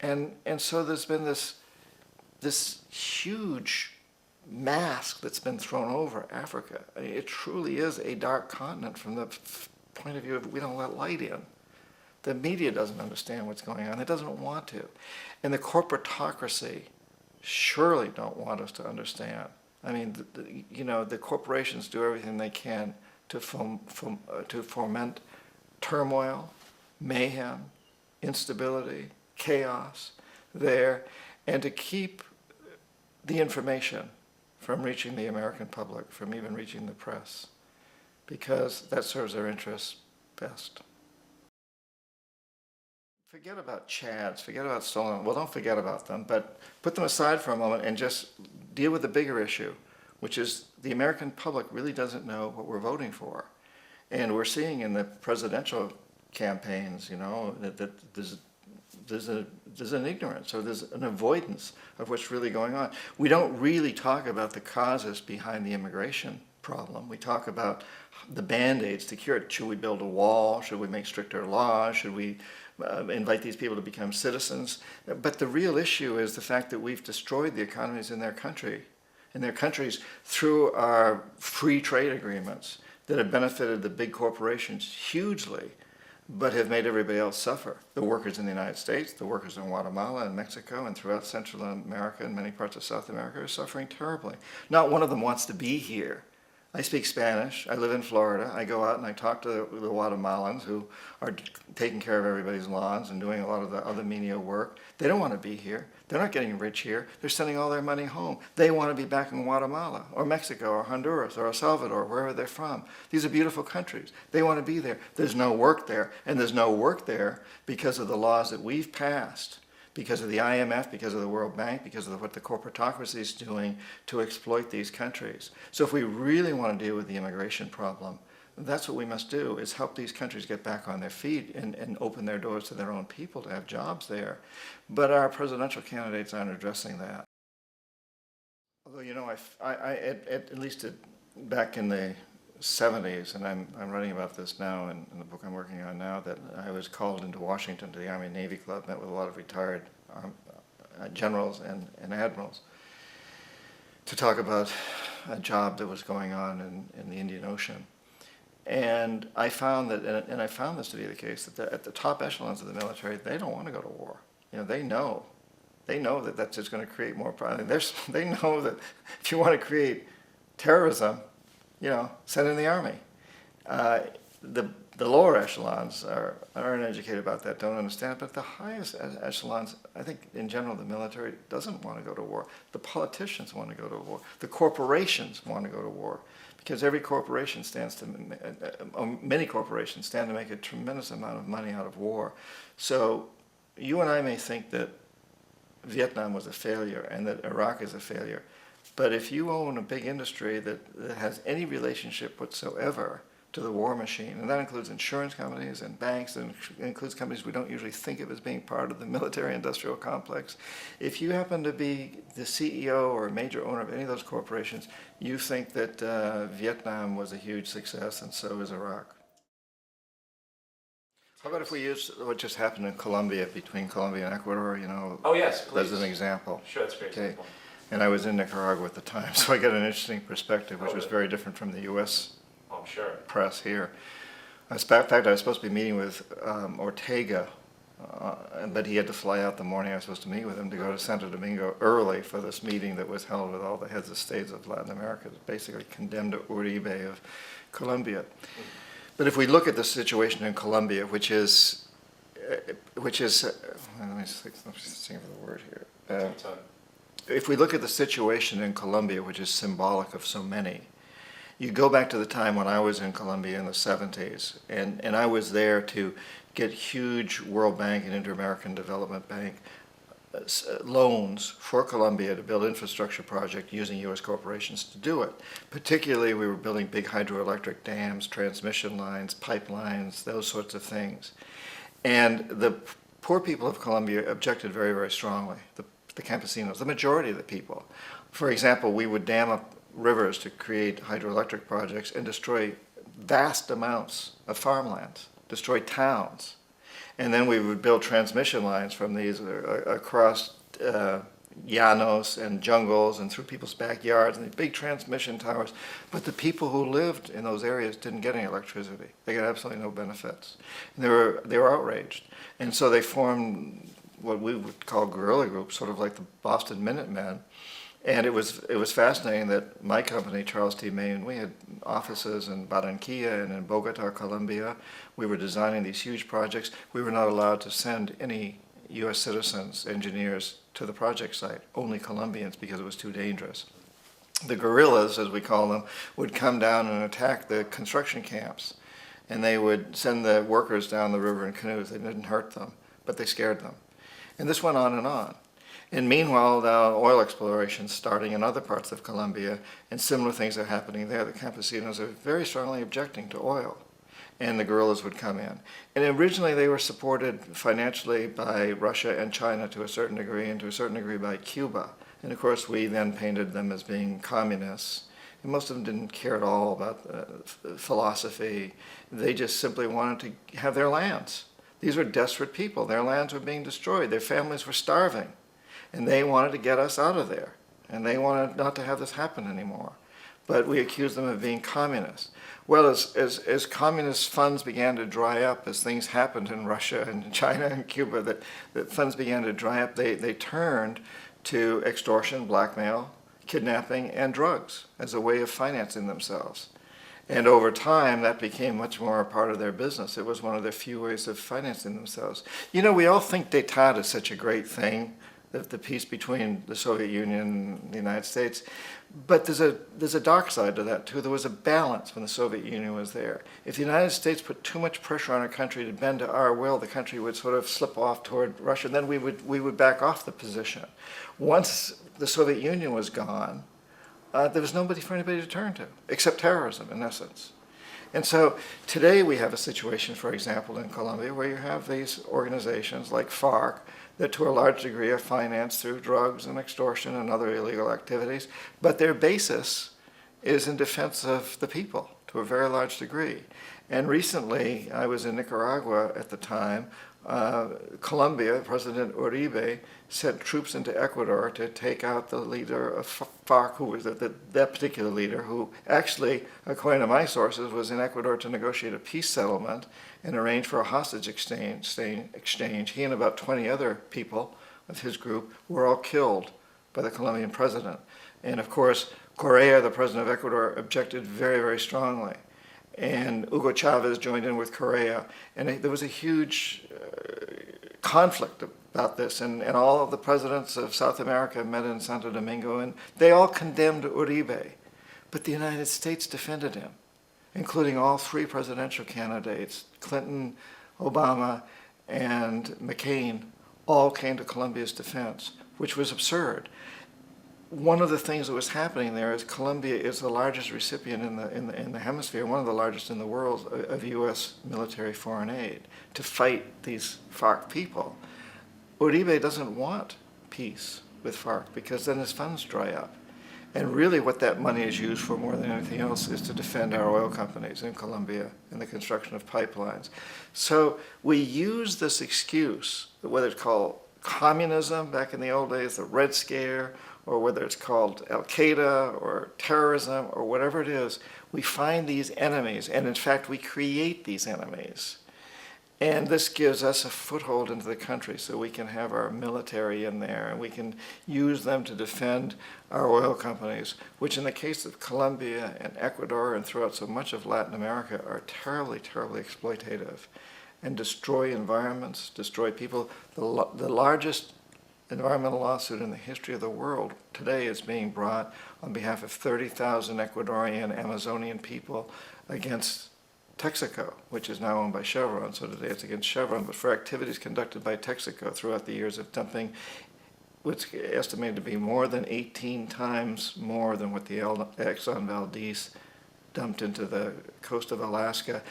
And so there's been this huge mask that's been thrown over Africa. I mean, it truly is a dark continent from the point of view of we don't let light in. The media doesn't understand what's going on. It doesn't want to. And the corporatocracy surely don't want us to understand. I mean, the corporations do everything they can to foment turmoil, mayhem, instability, chaos there, and to keep the information from reaching the American public, from even reaching the press, because that serves their interests best. Forget about Chads, forget about stolen, well, don't forget about them, but put them aside for a moment and just deal with the bigger issue, which is the American public really doesn't know what we're voting for. And we're seeing in the presidential campaigns, that there's an ignorance, or there's an avoidance of what's really going on. We don't really talk about the causes behind the immigration problem. We talk about the band-aids to cure it. Should we build a wall? Should we make stricter laws? Should we invite these people to become citizens. But the real issue is the fact that we've destroyed the economies in their countries through our free trade agreements that have benefited the big corporations hugely, but have made everybody else suffer. The workers in the United States, the workers in Guatemala and Mexico and throughout Central America and many parts of South America are suffering terribly. Not one of them wants to be here. I speak Spanish. I live in Florida. I go out and I talk to the Guatemalans who are taking care of everybody's lawns and doing a lot of the other menial work. They don't want to be here. They're not getting rich here. They're sending all their money home. They want to be back in Guatemala or Mexico or Honduras or El Salvador, wherever they're from. These are beautiful countries. They want to be there. There's no work there. And there's no work there because of the laws that we've passed, because of the IMF, because of the World Bank, because of what the corporatocracy is doing to exploit these countries. So if we really want to deal with the immigration problem, that's what we must do, is help these countries get back on their feet and open their doors to their own people to have jobs there. But our presidential candidates aren't addressing that. Although, you know, at least back in the 70s, and I'm writing about this now in the book I'm working on now, that I was called into Washington to the Army and Navy Club, met with a lot of retired generals and admirals to talk about a job that was going on in the Indian Ocean. And I found that, and I found this to be the case, that at the top echelons of the military, they don't want to go to war. You know, they know that that's just going to create more problems. They know that if you want to create terrorism, you know, send in the army. The lower echelons are uneducated about that, don't understand, but the highest echelons, I think in general the military doesn't want to go to war. The politicians want to go to war. The corporations want to go to war, because every corporation many corporations stand to make a tremendous amount of money out of war. So you and I may think that Vietnam was a failure and that Iraq is a failure, but if you own a big industry that has any relationship whatsoever to the war machine, and that includes insurance companies and banks, and includes companies we don't usually think of as being part of the military-industrial complex. If you happen to be the CEO or a major owner of any of those corporations, you think that Vietnam was a huge success, and so is Iraq. How about if we use what just happened in Colombia, between Colombia and Ecuador, you know? Oh yes, please. As an example. Sure, that's a great example. And I was in Nicaragua at the time, so I got an interesting perspective, which was very different from the U.S. press here. In fact, I was supposed to be meeting with Ortega, but he had to fly out the morning I was supposed to meet with him to go to Santo Domingo early for this meeting that was held with all the heads of states of Latin America, basically condemned Uribe of Colombia. But if we look at the situation in Colombia, which is let me think of the word here. If we look at the situation in Colombia, which is symbolic of so many, you go back to the time when I was in Colombia in the 70s, and I was there to get huge World Bank and Inter-American Development Bank loans for Colombia to build infrastructure projects using U.S. corporations to do it. Particularly, we were building big hydroelectric dams, transmission lines, pipelines, those sorts of things. And the poor people of Colombia objected very, very strongly, the campesinos, the majority of the people. For example, we would dam up rivers to create hydroelectric projects and destroy vast amounts of farmlands, destroy towns. And then we would build transmission lines from these across llanos and jungles and through people's backyards and these big transmission towers. But the people who lived in those areas didn't get any electricity. They got absolutely no benefits. And they were outraged. And so they formed what we would call guerrilla groups, sort of like the Boston Minutemen. And it was fascinating that my company, Charles T. May, and we had offices in Barranquilla and in Bogota, Colombia. We were designing these huge projects. We were not allowed to send any U.S. citizens, engineers, to the project site, only Colombians, because it was too dangerous. The guerrillas, as we call them, would come down and attack the construction camps. And they would send the workers down the river in canoes. They didn't hurt them, but they scared them. And this went on and on. And meanwhile, now oil exploration is starting in other parts of Colombia, and similar things are happening there. The campesinos are very strongly objecting to oil, and the guerrillas would come in. And originally they were supported financially by Russia and China to a certain degree, and to a certain degree by Cuba. And of course, we then painted them as being communists. And most of them didn't care at all about philosophy. They just simply wanted to have their lands. These were desperate people. Their lands were being destroyed. Their families were starving. And they wanted to get us out of there. And they wanted not to have this happen anymore. But we accused them of being communists. Well, as communist funds began to dry up, as things happened in Russia and China and Cuba, that funds began to dry up, they turned to extortion, blackmail, kidnapping, and drugs as a way of financing themselves. And over time, that became much more a part of their business. It was one of their few ways of financing themselves. You know, we all think détente is such a great thing, the peace between the Soviet Union and the United States. But there's a dark side to that, too. There was a balance when the Soviet Union was there. If the United States put too much pressure on a country to bend to our will, the country would sort of slip off toward Russia, and then we would back off the position. Once the Soviet Union was gone, there was nobody for anybody to turn to, except terrorism, in essence. And so today we have a situation, for example, in Colombia, where you have these organizations like FARC that to a large degree are financed through drugs and extortion and other illegal activities, but their basis is in defense of the people to a very large degree. And recently, I was in Nicaragua at the time. Colombia, President Uribe, sent troops into Ecuador to take out the leader of FARC, who was that particular leader, who actually, according to my sources, was in Ecuador to negotiate a peace settlement and arrange for a hostage exchange. He and about 20 other people of his group were all killed by the Colombian president. And of course, Correa, the president of Ecuador, objected very, very strongly. And Hugo Chavez joined in with Correa, and there was a huge conflict about this, and all of the presidents of South America met in Santo Domingo, and they all condemned Uribe, but the United States defended him, including all three presidential candidates, Clinton, Obama, and McCain, all came to Colombia's defense, which was absurd. One of the things that was happening there is Colombia is the largest recipient in the hemisphere, one of the largest in the world, of U.S. military foreign aid to fight these FARC people. Uribe doesn't want peace with FARC because then his funds dry up. And really what that money is used for more than anything else is to defend our oil companies in Colombia and the construction of pipelines. So we use this excuse, whether it's called communism back in the old days, the Red Scare, or whether it's called Al-Qaeda or terrorism or whatever it is, we find these enemies, and in fact we create these enemies. And this gives us a foothold into the country so we can have our military in there and we can use them to defend our oil companies, which in the case of Colombia and Ecuador and throughout so much of Latin America are terribly, terribly exploitative and destroy environments, destroy people. The largest environmental lawsuit in the history of the world today is being brought on behalf of 30,000 Ecuadorian Amazonian people against Texaco, which is now owned by Chevron. So today it's against Chevron, but for activities conducted by Texaco throughout the years of dumping, what's estimated to be more than 18 times more than what the Exxon Valdez dumped into the coast of Alaska.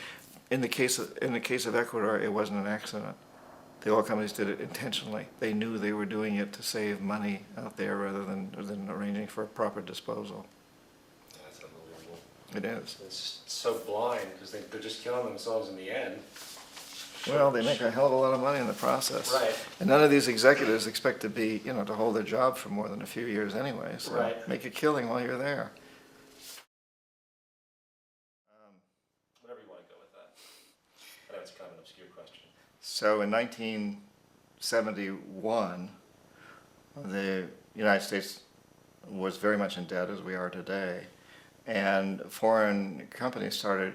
In the case of Ecuador, it wasn't an accident. The oil companies did it intentionally. They knew they were doing it to save money out there rather than arranging for proper disposal. That's unbelievable. It is. It's so blind because they're just killing themselves in the end. Well, they make a hell of a lot of money in the process. Right. And none of these executives expect to be, to hold their job for more than a few years anyway. So right. Make a killing while you're there. Whatever you want to go with that. I know it's kind of an obscure question. So in 1971, the United States was very much in debt as we are today, and foreign companies started,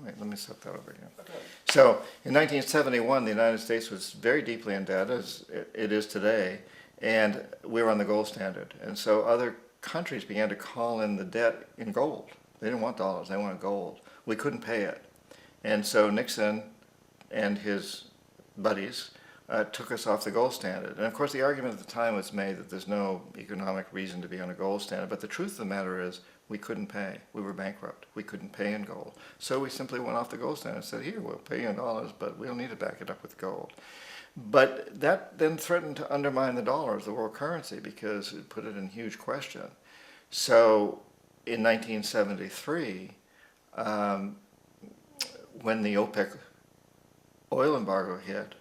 let me set that over again. Okay. So in 1971, the United States was very deeply in debt, as it is today, and we were on the gold standard. And so other countries began to call in the debt in gold. They didn't want dollars, they wanted gold. We couldn't pay it. And so Nixon and his buddies took us off the gold standard. And of course the argument at the time was made that there's no economic reason to be on a gold standard, but the truth of the matter is we couldn't pay. We were bankrupt. We couldn't pay in gold. So we simply went off the gold standard and said, here, we'll pay you in dollars, but we'll need to back it up with gold. But that then threatened to undermine the dollar as the world currency because it put it in huge question. So in 1973, when the OPEC oil embargo hit,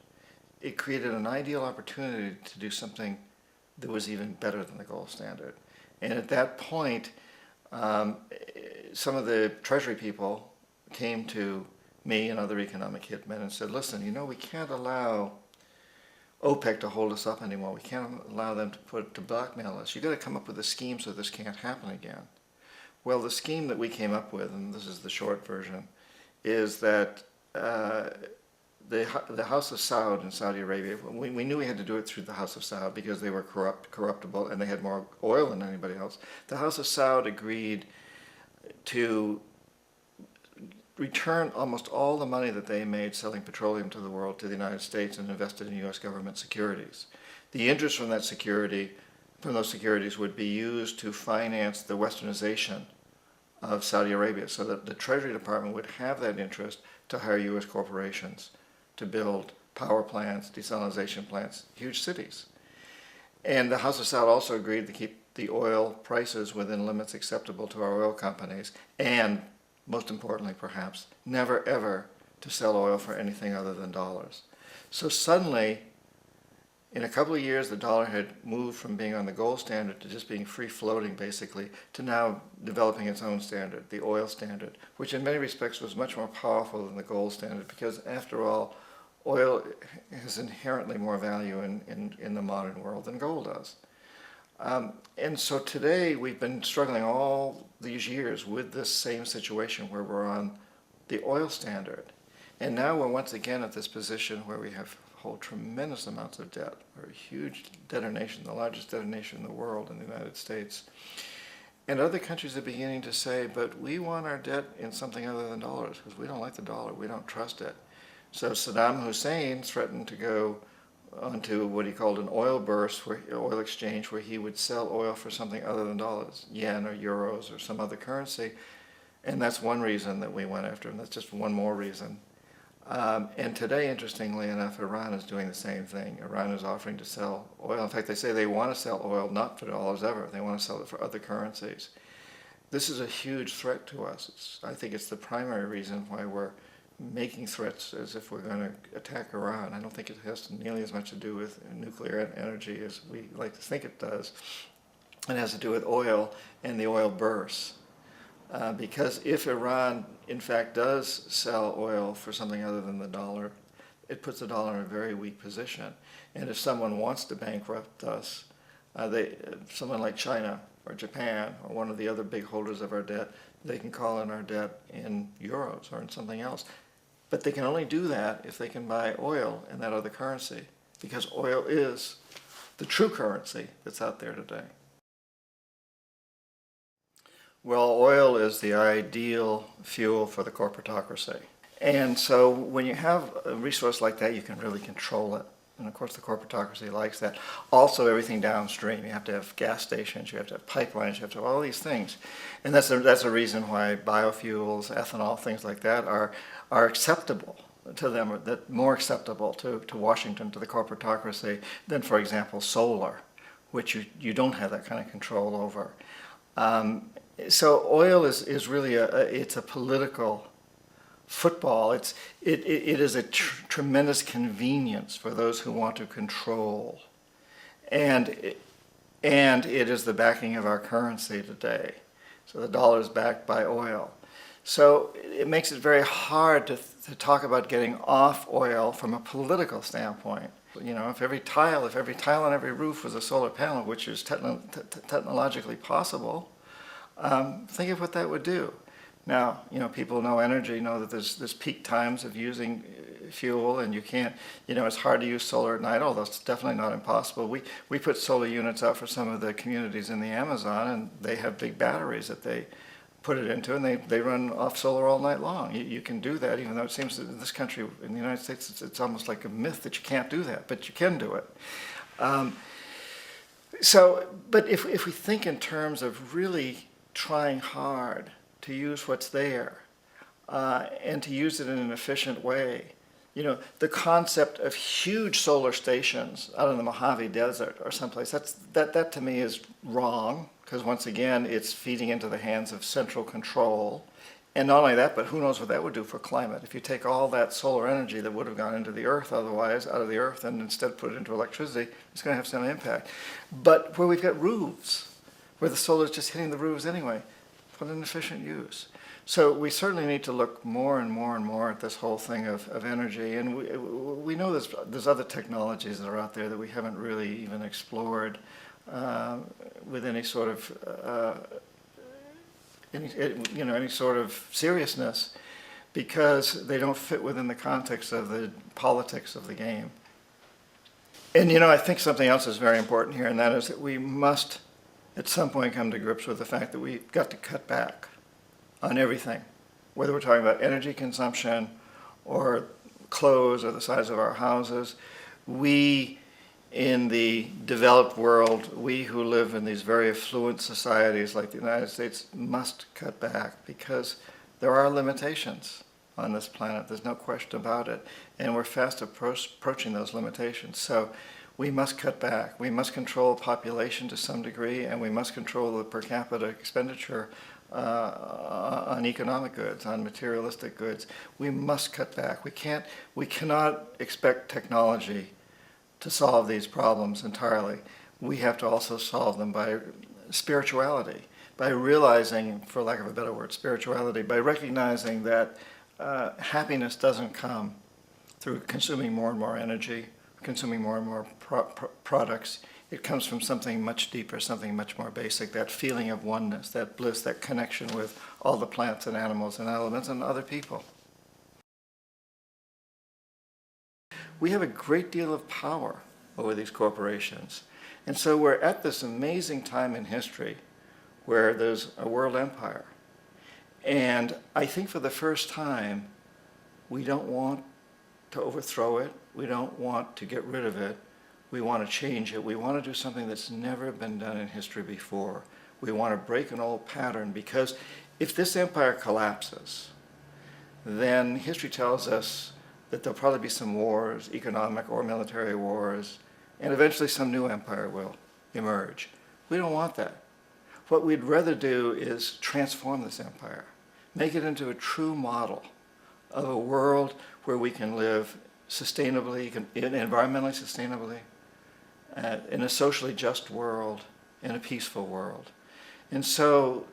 it created an ideal opportunity to do something that was even better than the gold standard. And at that point, some of the Treasury people came to me and other economic hitmen and said, listen, we can't allow OPEC to hold us up anymore. We can't allow them to blackmail us. You've got to come up with a scheme so this can't happen again. Well, the scheme that we came up with, and this is the short version, is that the House of Saud in Saudi Arabia, we knew we had to do it through the House of Saud because they were corruptible, and they had more oil than anybody else. The House of Saud agreed to return almost all the money that they made selling petroleum to the world to the United States and invested in U.S. government securities. The interest from those securities would be used to finance the westernization of Saudi Arabia, so that the Treasury Department would have that interest to hire U.S. corporations to build power plants, desalination plants, huge cities. And the House of Saud also agreed to keep the oil prices within limits acceptable to our oil companies, and most importantly perhaps, never ever to sell oil for anything other than dollars. So suddenly, in a couple of years, the dollar had moved from being on the gold standard to just being free floating basically, to now developing its own standard, the oil standard, which in many respects was much more powerful than the gold standard, because after all, oil has inherently more value in the modern world than gold does. And so today we've been struggling all these years with this same situation where we're on the oil standard. And now we're once again at this position where we hold tremendous amounts of debt. We're a huge debtor nation, the largest debtor nation in the world, in the United States. And other countries are beginning to say, but we want our debt in something other than dollars because we don't like the dollar, we don't trust it. So Saddam Hussein threatened to go onto what he called an oil burst, oil exchange, where he would sell oil for something other than dollars, yen or euros or some other currency. And that's one reason that we went after him. That's just one more reason. And today, interestingly enough, Iran is doing the same thing. Iran is offering to sell oil. In fact, they say they want to sell oil not for dollars ever. They want to sell it for other currencies. This is a huge threat to us. I think it's the primary reason why we're making threats as if we're going to attack Iran. I don't think it has nearly as much to do with nuclear energy as we like to think it does. It has to do with oil and the oil bursts. Because if Iran, in fact, does sell oil for something other than the dollar, it puts the dollar in a very weak position. And if someone wants to bankrupt us, someone like China or Japan or one of the other big holders of our debt, they can call in our debt in euros or in something else. But they can only do that if they can buy oil in that other currency, because oil is the true currency that's out there today. Well, oil is the ideal fuel for the corporatocracy. And so when you have a resource like that, you can really control it. And of course the corporatocracy likes that. Also everything downstream. You have to have gas stations, you have to have pipelines, you have to have all these things. And that's a reason why biofuels, ethanol, things like that are acceptable to them, or that more acceptable to Washington, to the corporatocracy, than, for example, solar, which you don't have that kind of control over. So oil is really it's a political football. It is a tremendous convenience for those who want to control, and it is the backing of our currency today. So the dollar is backed by oil. So it makes it very hard to talk about getting off oil from a political standpoint. If every tile on every roof was a solar panel, which is technologically possible, think of what that would do. Now, people know energy, know that there's peak times of using fuel, and you can't, it's hard to use solar at night, although it's definitely not impossible. We put solar units out for some of the communities in the Amazon, and they have big batteries that they put it into, and they run off solar all night long. You can do that, even though it seems that in this country, in the United States, it's almost like a myth that you can't do that, but you can do it. But if we think in terms of really trying hard to use what's there and to use it in an efficient way, the concept of huge solar stations out in the Mojave Desert or someplace, that to me is wrong, because once again it's feeding into the hands of central control, And not only that, but who knows what that would do for climate. If you take all that solar energy that would have gone into the earth otherwise, out of the earth, and instead put it into electricity, it's going to have some impact. But where we've got roofs, where the solar is just hitting the roofs anyway, put in efficient use. So we certainly need to look more and more and more at this whole thing of energy. And we know there's other technologies that are out there that we haven't really even explored with any sort of any sort of seriousness, because they don't fit within the context of the politics of the game. And I think something else is very important here, and that is that we must at some point come to grips with the fact that we've got to cut back on everything, whether we're talking about energy consumption or clothes or the size of our houses. We in the developed world, we who live in these very affluent societies like the United States must cut back, because there are limitations on this planet. There's no question about it. And we're fast approaching those limitations. So we must cut back. We must control population to some degree, and we must control the per capita expenditure on economic goods, on materialistic goods. We must cut back. We cannot expect technology to solve these problems entirely. We have to also solve them by spirituality, by realizing, for lack of a better word, spirituality, by recognizing that happiness doesn't come through consuming more and more energy, consuming more and more products. It comes from something much deeper, something much more basic, that feeling of oneness, that bliss, that connection with all the plants and animals and elements and other people. We have a great deal of power over these corporations. And so we're at this amazing time in history where there's a world empire. And I think for the first time, we don't want to overthrow it. We don't want to get rid of it. We want to change it. We want to do something that's never been done in history before. We want to break an old pattern, because if this empire collapses, then history tells us that there'll probably be some wars, economic or military wars, and eventually some new empire will emerge. We don't want that. What we'd rather do is transform this empire, make it into a true model of a world where we can live sustainably, environmentally sustainably, in a socially just world, in a peaceful world. And so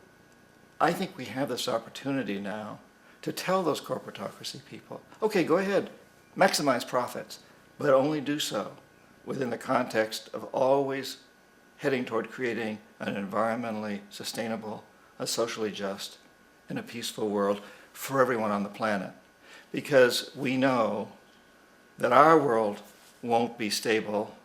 I think we have this opportunity now to tell those corporatocracy people, okay, go ahead, maximize profits, but only do so within the context of always heading toward creating an environmentally sustainable, a socially just, and a peaceful world for everyone on the planet. Because we know that our world won't be stable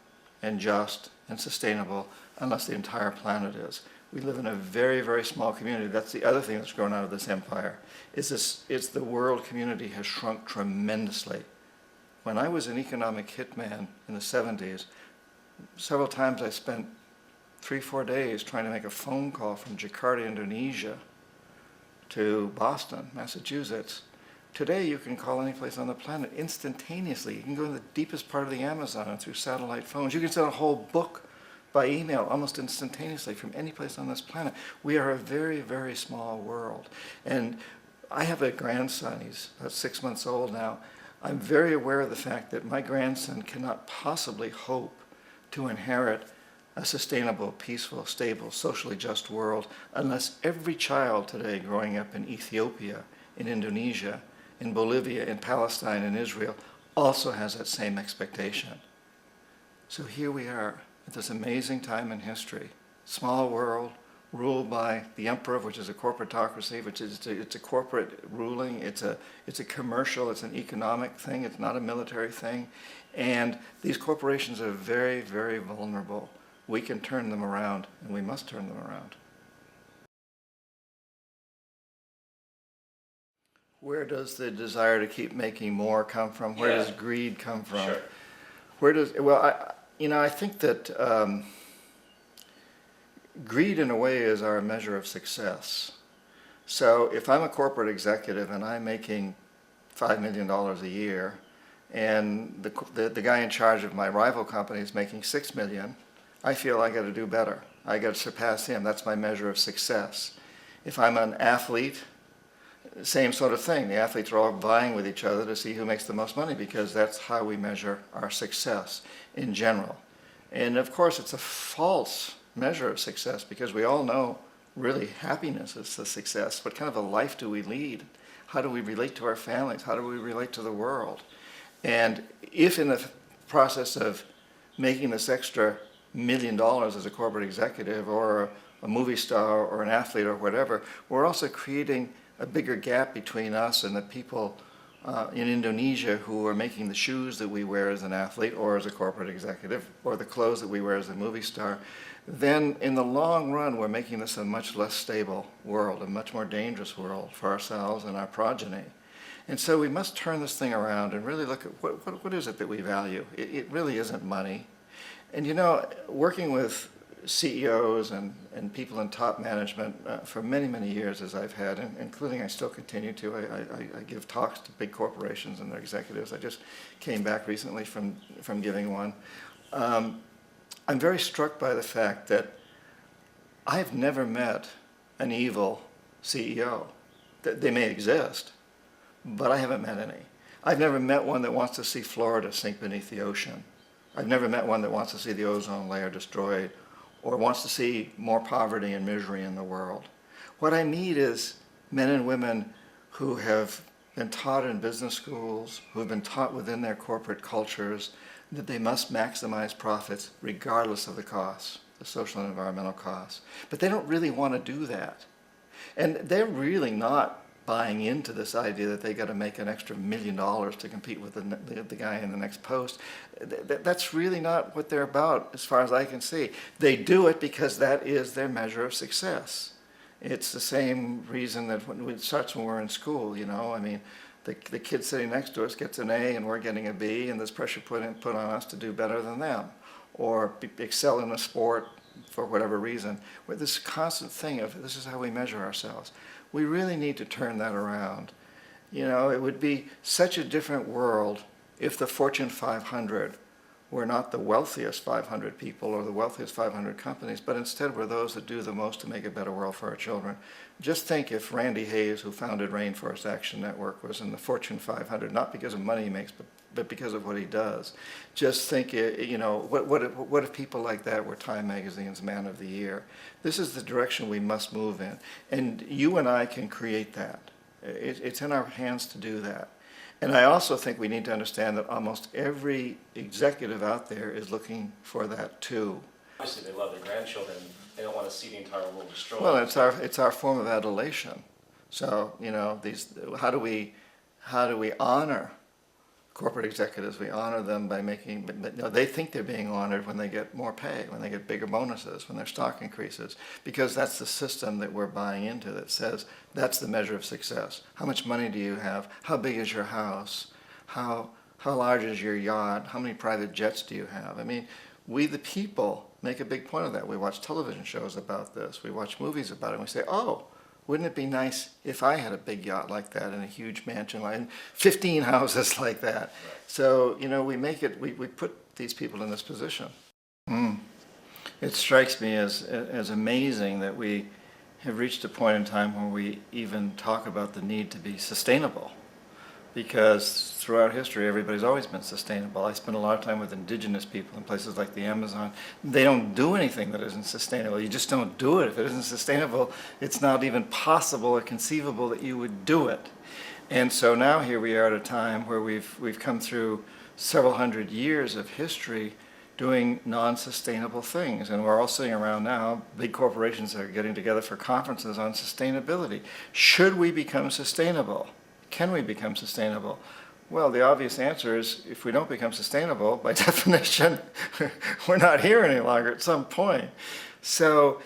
and just and sustainable unless the entire planet is. We live in a very, very small community. That's the other thing that's grown out of this empire, is the world community has shrunk tremendously. When I was an economic hitman in the 70s, several times I spent 3-4 days trying to make a phone call from Jakarta, Indonesia to Boston, Massachusetts. Today you can call any place on the planet instantaneously. You can go to the deepest part of the Amazon through satellite phones. You can send a whole book by email almost instantaneously from any place on this planet. We are a very, very small world. And I have a grandson. He's about 6 months old now. I'm very aware of the fact that my grandson cannot possibly hope to inherit a sustainable, peaceful, stable, socially just world unless every child today growing up in Ethiopia, in Indonesia, in Bolivia, in Palestine, in Israel also has that same expectation. So here we are at this amazing time in history. Small world, ruled by the emperor, which is a corporatocracy, which is it's a corporate ruling. It's a commercial. It's an economic thing. It's not a military thing. And these corporations are very, very vulnerable. We can turn them around, and we must turn them around. Where does the desire to keep making more come from? Where does greed come from? Sure. Where does I think that greed in a way is our measure of success. So if I'm a corporate executive and I'm making $5 million a year, and the guy in charge of my rival company is making $6 million, I feel I got to do better. I got to surpass him. That's my measure of success. If I'm an athlete, same sort of thing. The athletes are all vying with each other to see who makes the most money because that's how we measure our success in general. And of course, it's a false measure of success because we all know really happiness is the success. What kind of a life do we lead? How do we relate to our families? How do we relate to the world? And if in the process of making this extra $1 million as a corporate executive or a movie star or an athlete or whatever, we're also creating a bigger gap between us and the people in Indonesia who are making the shoes that we wear as an athlete or as a corporate executive or the clothes that we wear as a movie star. Then in the long run, we're making this a much less stable world, a much more dangerous world for ourselves and our progeny. And so we must turn this thing around and really look at what is it that we value. It really isn't money. And you know, working with CEOs and people in top management for many, many years as I've had, including I still continue to. I give talks to big corporations and their executives. I just came back recently from giving one. I'm very struck by the fact that I've never met an evil CEO. They may exist, but I haven't met any. I've never met one that wants to see Florida sink beneath the ocean. I've never met one that wants to see the ozone layer destroyed or wants to see more poverty and misery in the world. What I meet is men and women who have been taught in business schools, who have been taught within their corporate cultures that they must maximize profits regardless of the costs, the social and environmental costs. But they don't really want to do that. And they're really not buying into this idea that they got to make an extra $1 million to compete with the guy in the next post. That's really not what they're about as far as I can see. They do it because that is their measure of success. It's the same reason that it starts when we're in school, you know. I mean, the kid sitting next to us gets an A and we're getting a B, and there's pressure put on us to do better than them or excel in a sport for whatever reason. With this constant thing of this is how we measure ourselves. We really need to turn that around. You know, it would be such a different world if the Fortune 500 were not the wealthiest 500 people or the wealthiest 500 companies, but instead were those that do the most to make a better world for our children. Just think if Randy Hayes, who founded Rainforest Action Network, was in the Fortune 500, not because of money he makes, but because of what he does. Just think, you know, what if people like that were Time Magazine's Man of the Year? This is the direction we must move in. And you and I can create that. It's in our hands to do that. And I also think we need to understand that almost every executive out there is looking for that too. Obviously they love their grandchildren. They don't want to see the entire world destroyed. Well, it's our form of adulation. So, you know, how do we honor corporate executives? We honor them by making, but no, they think they're being honored when they get more pay, when they get bigger bonuses, when their stock increases, because that's the system that we're buying into that says that's the measure of success. How much money do you have? How big is your house? How large is your yacht? How many private jets do you have? I mean, we the people make a big point of that. We watch television shows about this. We watch movies about it, and we say, oh, wouldn't it be nice if I had a big yacht like that and a huge mansion and 15 houses like that? Right. So, you know, we put these people in this position. It strikes me as amazing that we have reached a point in time where we even talk about the need to be sustainable. Because throughout history, everybody's always been sustainable. I spend a lot of time with indigenous people in places like the Amazon. They don't do anything that isn't sustainable. You just don't do it. If it isn't sustainable, it's not even possible or conceivable that you would do it. And so now here we are at a time where we've come through several hundred years of history doing non-sustainable things. And we're all sitting around now, big corporations are getting together for conferences on sustainability. Should we become sustainable? Can we become sustainable? Well, the obvious answer is if we don't become sustainable, by definition, we're not here any longer at some point. So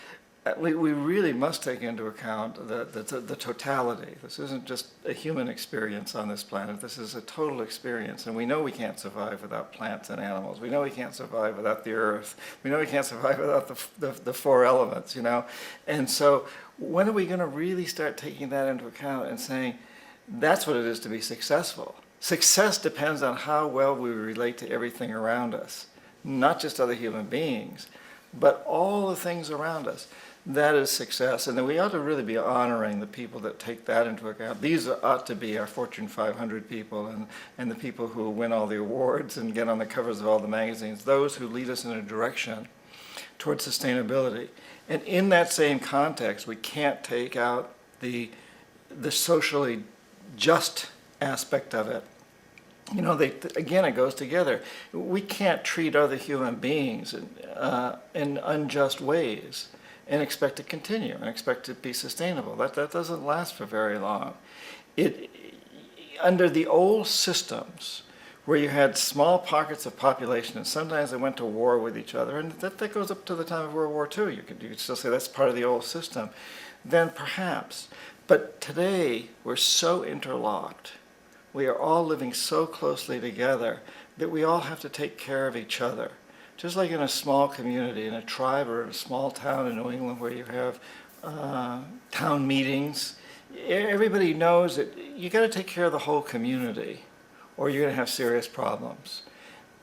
we really must take into account the totality. This isn't just a human experience on this planet. This is a total experience. And we know we can't survive without plants and animals. We know we can't survive without the earth. We know we can't survive without the four elements, you know. And so when are we going to really start taking that into account and saying, that's what it is to be successful. Success depends on how well we relate to everything around us, not just other human beings, but all the things around us. that is success. And then we ought to really be honoring the people that take that into account. These ought to be our Fortune 500 people and the people who win all the awards and get on the covers of all the magazines, those who lead us in a direction towards sustainability. And in that same context, we can't take out the socially just aspect of it. You know, again, it goes together. We can't treat other human beings in unjust ways and expect to continue and expect to be sustainable. That doesn't last for very long. Under the old systems, where you had small pockets of population, and sometimes they went to war with each other, and that goes up to the time of World War II. You could still say that's part of the old system. Then perhaps. But today, we're so interlocked. We are all living so closely together that we all have to take care of each other. Just like in a small community, in a tribe or in a small town in New England where you have town meetings, everybody knows that you got to take care of the whole community or you're going to have serious problems.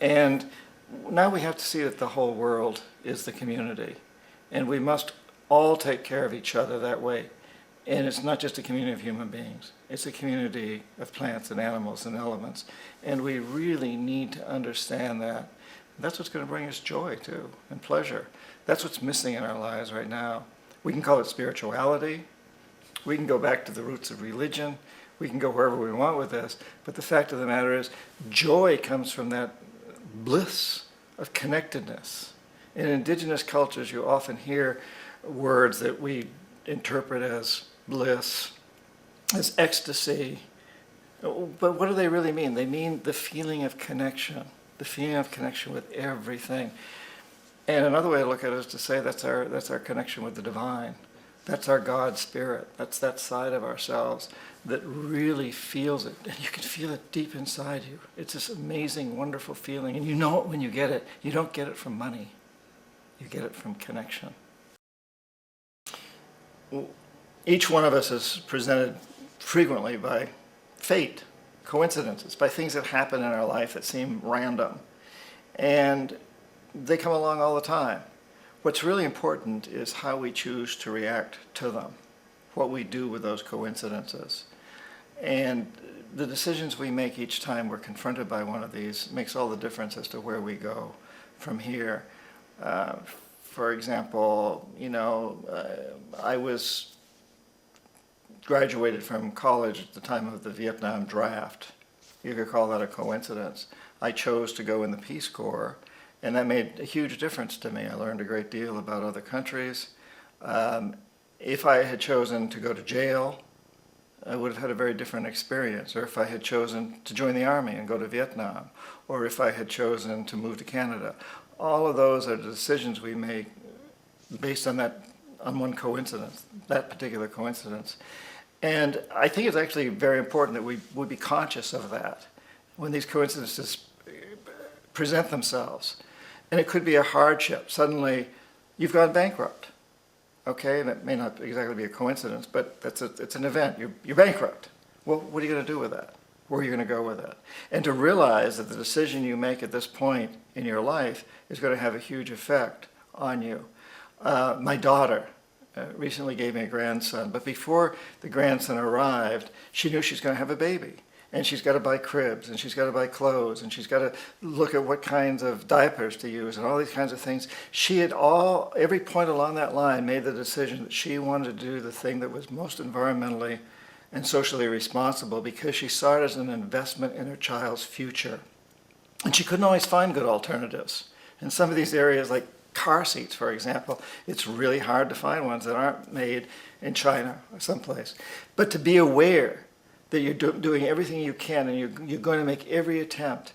And now we have to see that the whole world is the community. And we must all take care of each other that way. And it's not just a community of human beings. It's a community of plants and animals and elements. And we really need to understand that. That's what's going to bring us joy, too, and pleasure. That's what's missing in our lives right now. We can call it spirituality. We can go back to the roots of religion. We can go wherever we want with this. But the fact of the matter is, joy comes from that bliss of connectedness. In indigenous cultures, you often hear words that we interpret as bliss, as ecstasy. But what do they really mean? They mean the feeling of connection, the feeling of connection with everything. And another way to look at it is to say that's our connection with the divine. That's our God spirit. That's that side of ourselves that really feels it. And you can feel it deep inside you. It's this amazing, wonderful feeling. And you know it when you get it. You don't get it from money. You get it from connection. Each one of us is presented frequently by fate, coincidences, by things that happen in our life that seem random. And they come along all the time. What's really important is how we choose to react to them, what we do with those coincidences. And the decisions we make each time we're confronted by one of these makes all the difference as to where we go from here. For example, I was graduated from college at the time of the Vietnam draft. You could call that a coincidence. I chose to go in the Peace Corps, and that made a huge difference to me. I learned a great deal about other countries. If I had chosen to go to jail, I would have had a very different experience. Or if I had chosen to join the army and go to Vietnam, or if I had chosen to move to Canada. All of those are the decisions we make based on one coincidence, that particular coincidence. And I think it's actually very important that we would be conscious of that when these coincidences present themselves. And it could be a hardship. Suddenly, you've gone bankrupt. Okay, that may not exactly be a coincidence, but it's an event. You're bankrupt. Well, what are you going to do with that? Where are you going to go with that? And to realize that the decision you make at this point in your life is going to have a huge effect on you. My daughter recently gave me a grandson, but before the grandson arrived, she knew she's going to have a baby. And she's got to buy cribs, and she's got to buy clothes, and she's got to look at what kinds of diapers to use, and all these kinds of things. She had every point along that line made the decision that she wanted to do the thing that was most environmentally and socially responsible because she saw it as an investment in her child's future. And she couldn't always find good alternatives. In some of these areas, like car seats, for example, it's really hard to find ones that aren't made in China or someplace. But to be aware that you're doing everything you can and you're going to make every attempt,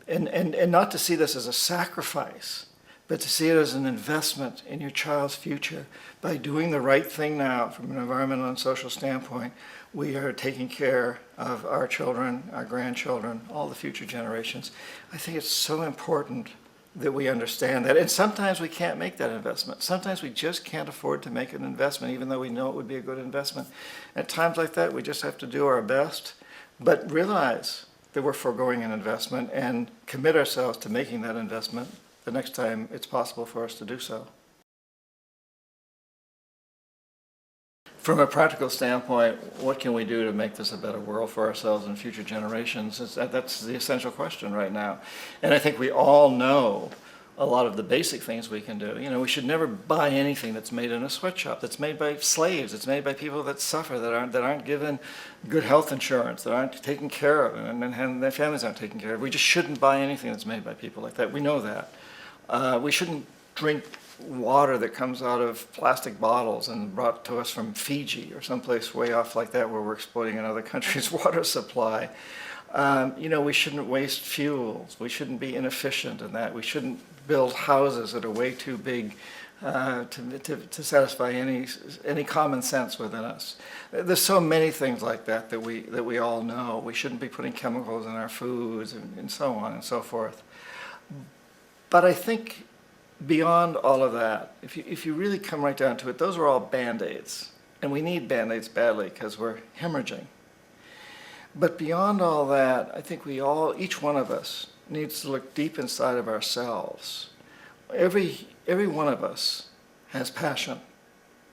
and not to see this as a sacrifice, but to see it as an investment in your child's future. By doing the right thing now from an environmental and social standpoint, we are taking care of our children, our grandchildren, all the future generations. I think it's so important that we understand that. And sometimes we can't make that investment. Sometimes we just can't afford to make an investment, even though we know it would be a good investment. At times like that, we just have to do our best, but realize that we're foregoing an investment and commit ourselves to making that investment the next time it's possible for us to do so. from a practical standpoint, what can we do to make this a better world for ourselves and future generations? That's the essential question right now. And I think we all know a lot of the basic things we can do. You know, we should never buy anything that's made in a sweatshop, that's made by slaves, that's made by people that suffer, that aren't given good health insurance, that aren't taken care of, and their families aren't taken care of. We just shouldn't buy anything that's made by people like that. We know that. We shouldn't drink water that comes out of plastic bottles and brought to us from Fiji or someplace way off like that where we're exploiting another country's water supply. You know, we shouldn't waste fuels. We shouldn't be inefficient in that. We shouldn't build houses that are way too big to satisfy any common sense within us. There's so many things like that that we all know. We shouldn't be putting chemicals in our foods and so on and so forth. But I think beyond all of that, if you really come right down to it, those are all Band-Aids. And we need Band-Aids badly because we're hemorrhaging. But beyond all that, I think each one of us needs to look deep inside of ourselves. Every one of us has passion,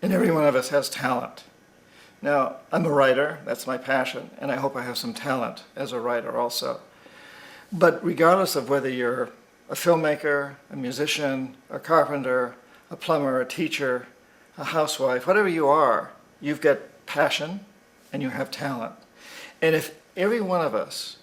and every one of us has talent. Now, I'm a writer, that's my passion, and I hope I have some talent as a writer also. But regardless of whether you're a filmmaker, a musician, a carpenter, a plumber, a teacher, a housewife, whatever you are, you've got passion and you have talent. And if every one of us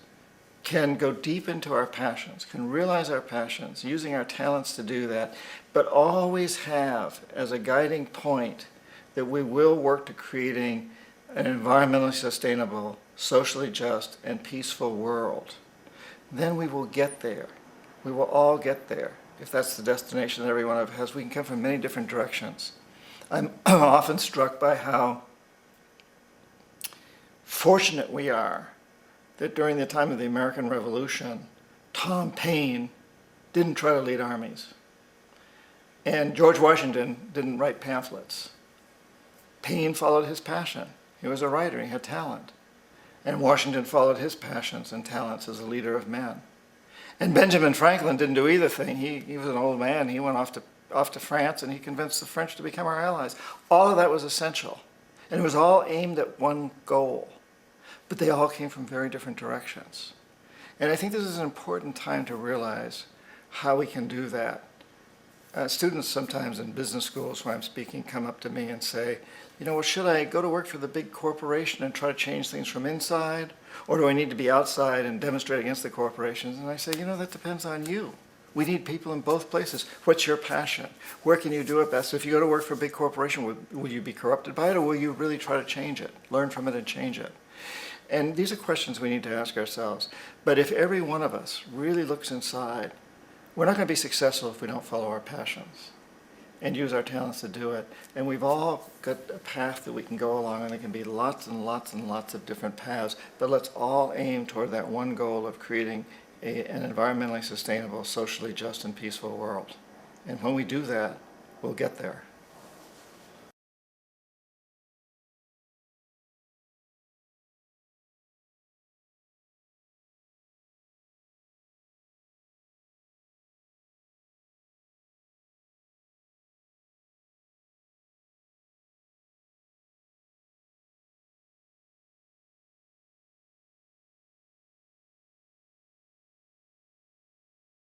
can go deep into our passions, can realize our passions, using our talents to do that, but always have as a guiding point that we will work to creating an environmentally sustainable, socially just, and peaceful world, then we will get there. We will all get there if that's the destination that every one of us has. We can come from many different directions. I'm often struck by how fortunate we are that during the time of the American Revolution, Tom Paine didn't try to lead armies. And George Washington didn't write pamphlets. Paine followed his passion. He was a writer, he had talent. And Washington followed his passions and talents as a leader of men. And Benjamin Franklin didn't do either thing. He was an old man. He went off to France and he convinced the French to become our allies. All of that was essential. And it was all aimed at one goal. But they all came from very different directions. And I think this is an important time to realize how we can do that. Students sometimes in business schools where I'm speaking come up to me and say, you know, well, should I go to work for the big corporation and try to change things from inside? Or do I need to be outside and demonstrate against the corporations? And I say, you know, that depends on you. We need people in both places. What's your passion? Where can you do it best? If you go to work for a big corporation, will you be corrupted by it, or will you really try to change it, learn from it and change it? And these are questions we need to ask ourselves. But if every one of us really looks inside, we're not going to be successful if we don't follow our passions and use our talents to do it. And we've all got a path that we can go along, and there can be lots and lots and lots of different paths, but let's all aim toward that one goal of creating an environmentally sustainable, socially just, and peaceful world. And when we do that, we'll get there.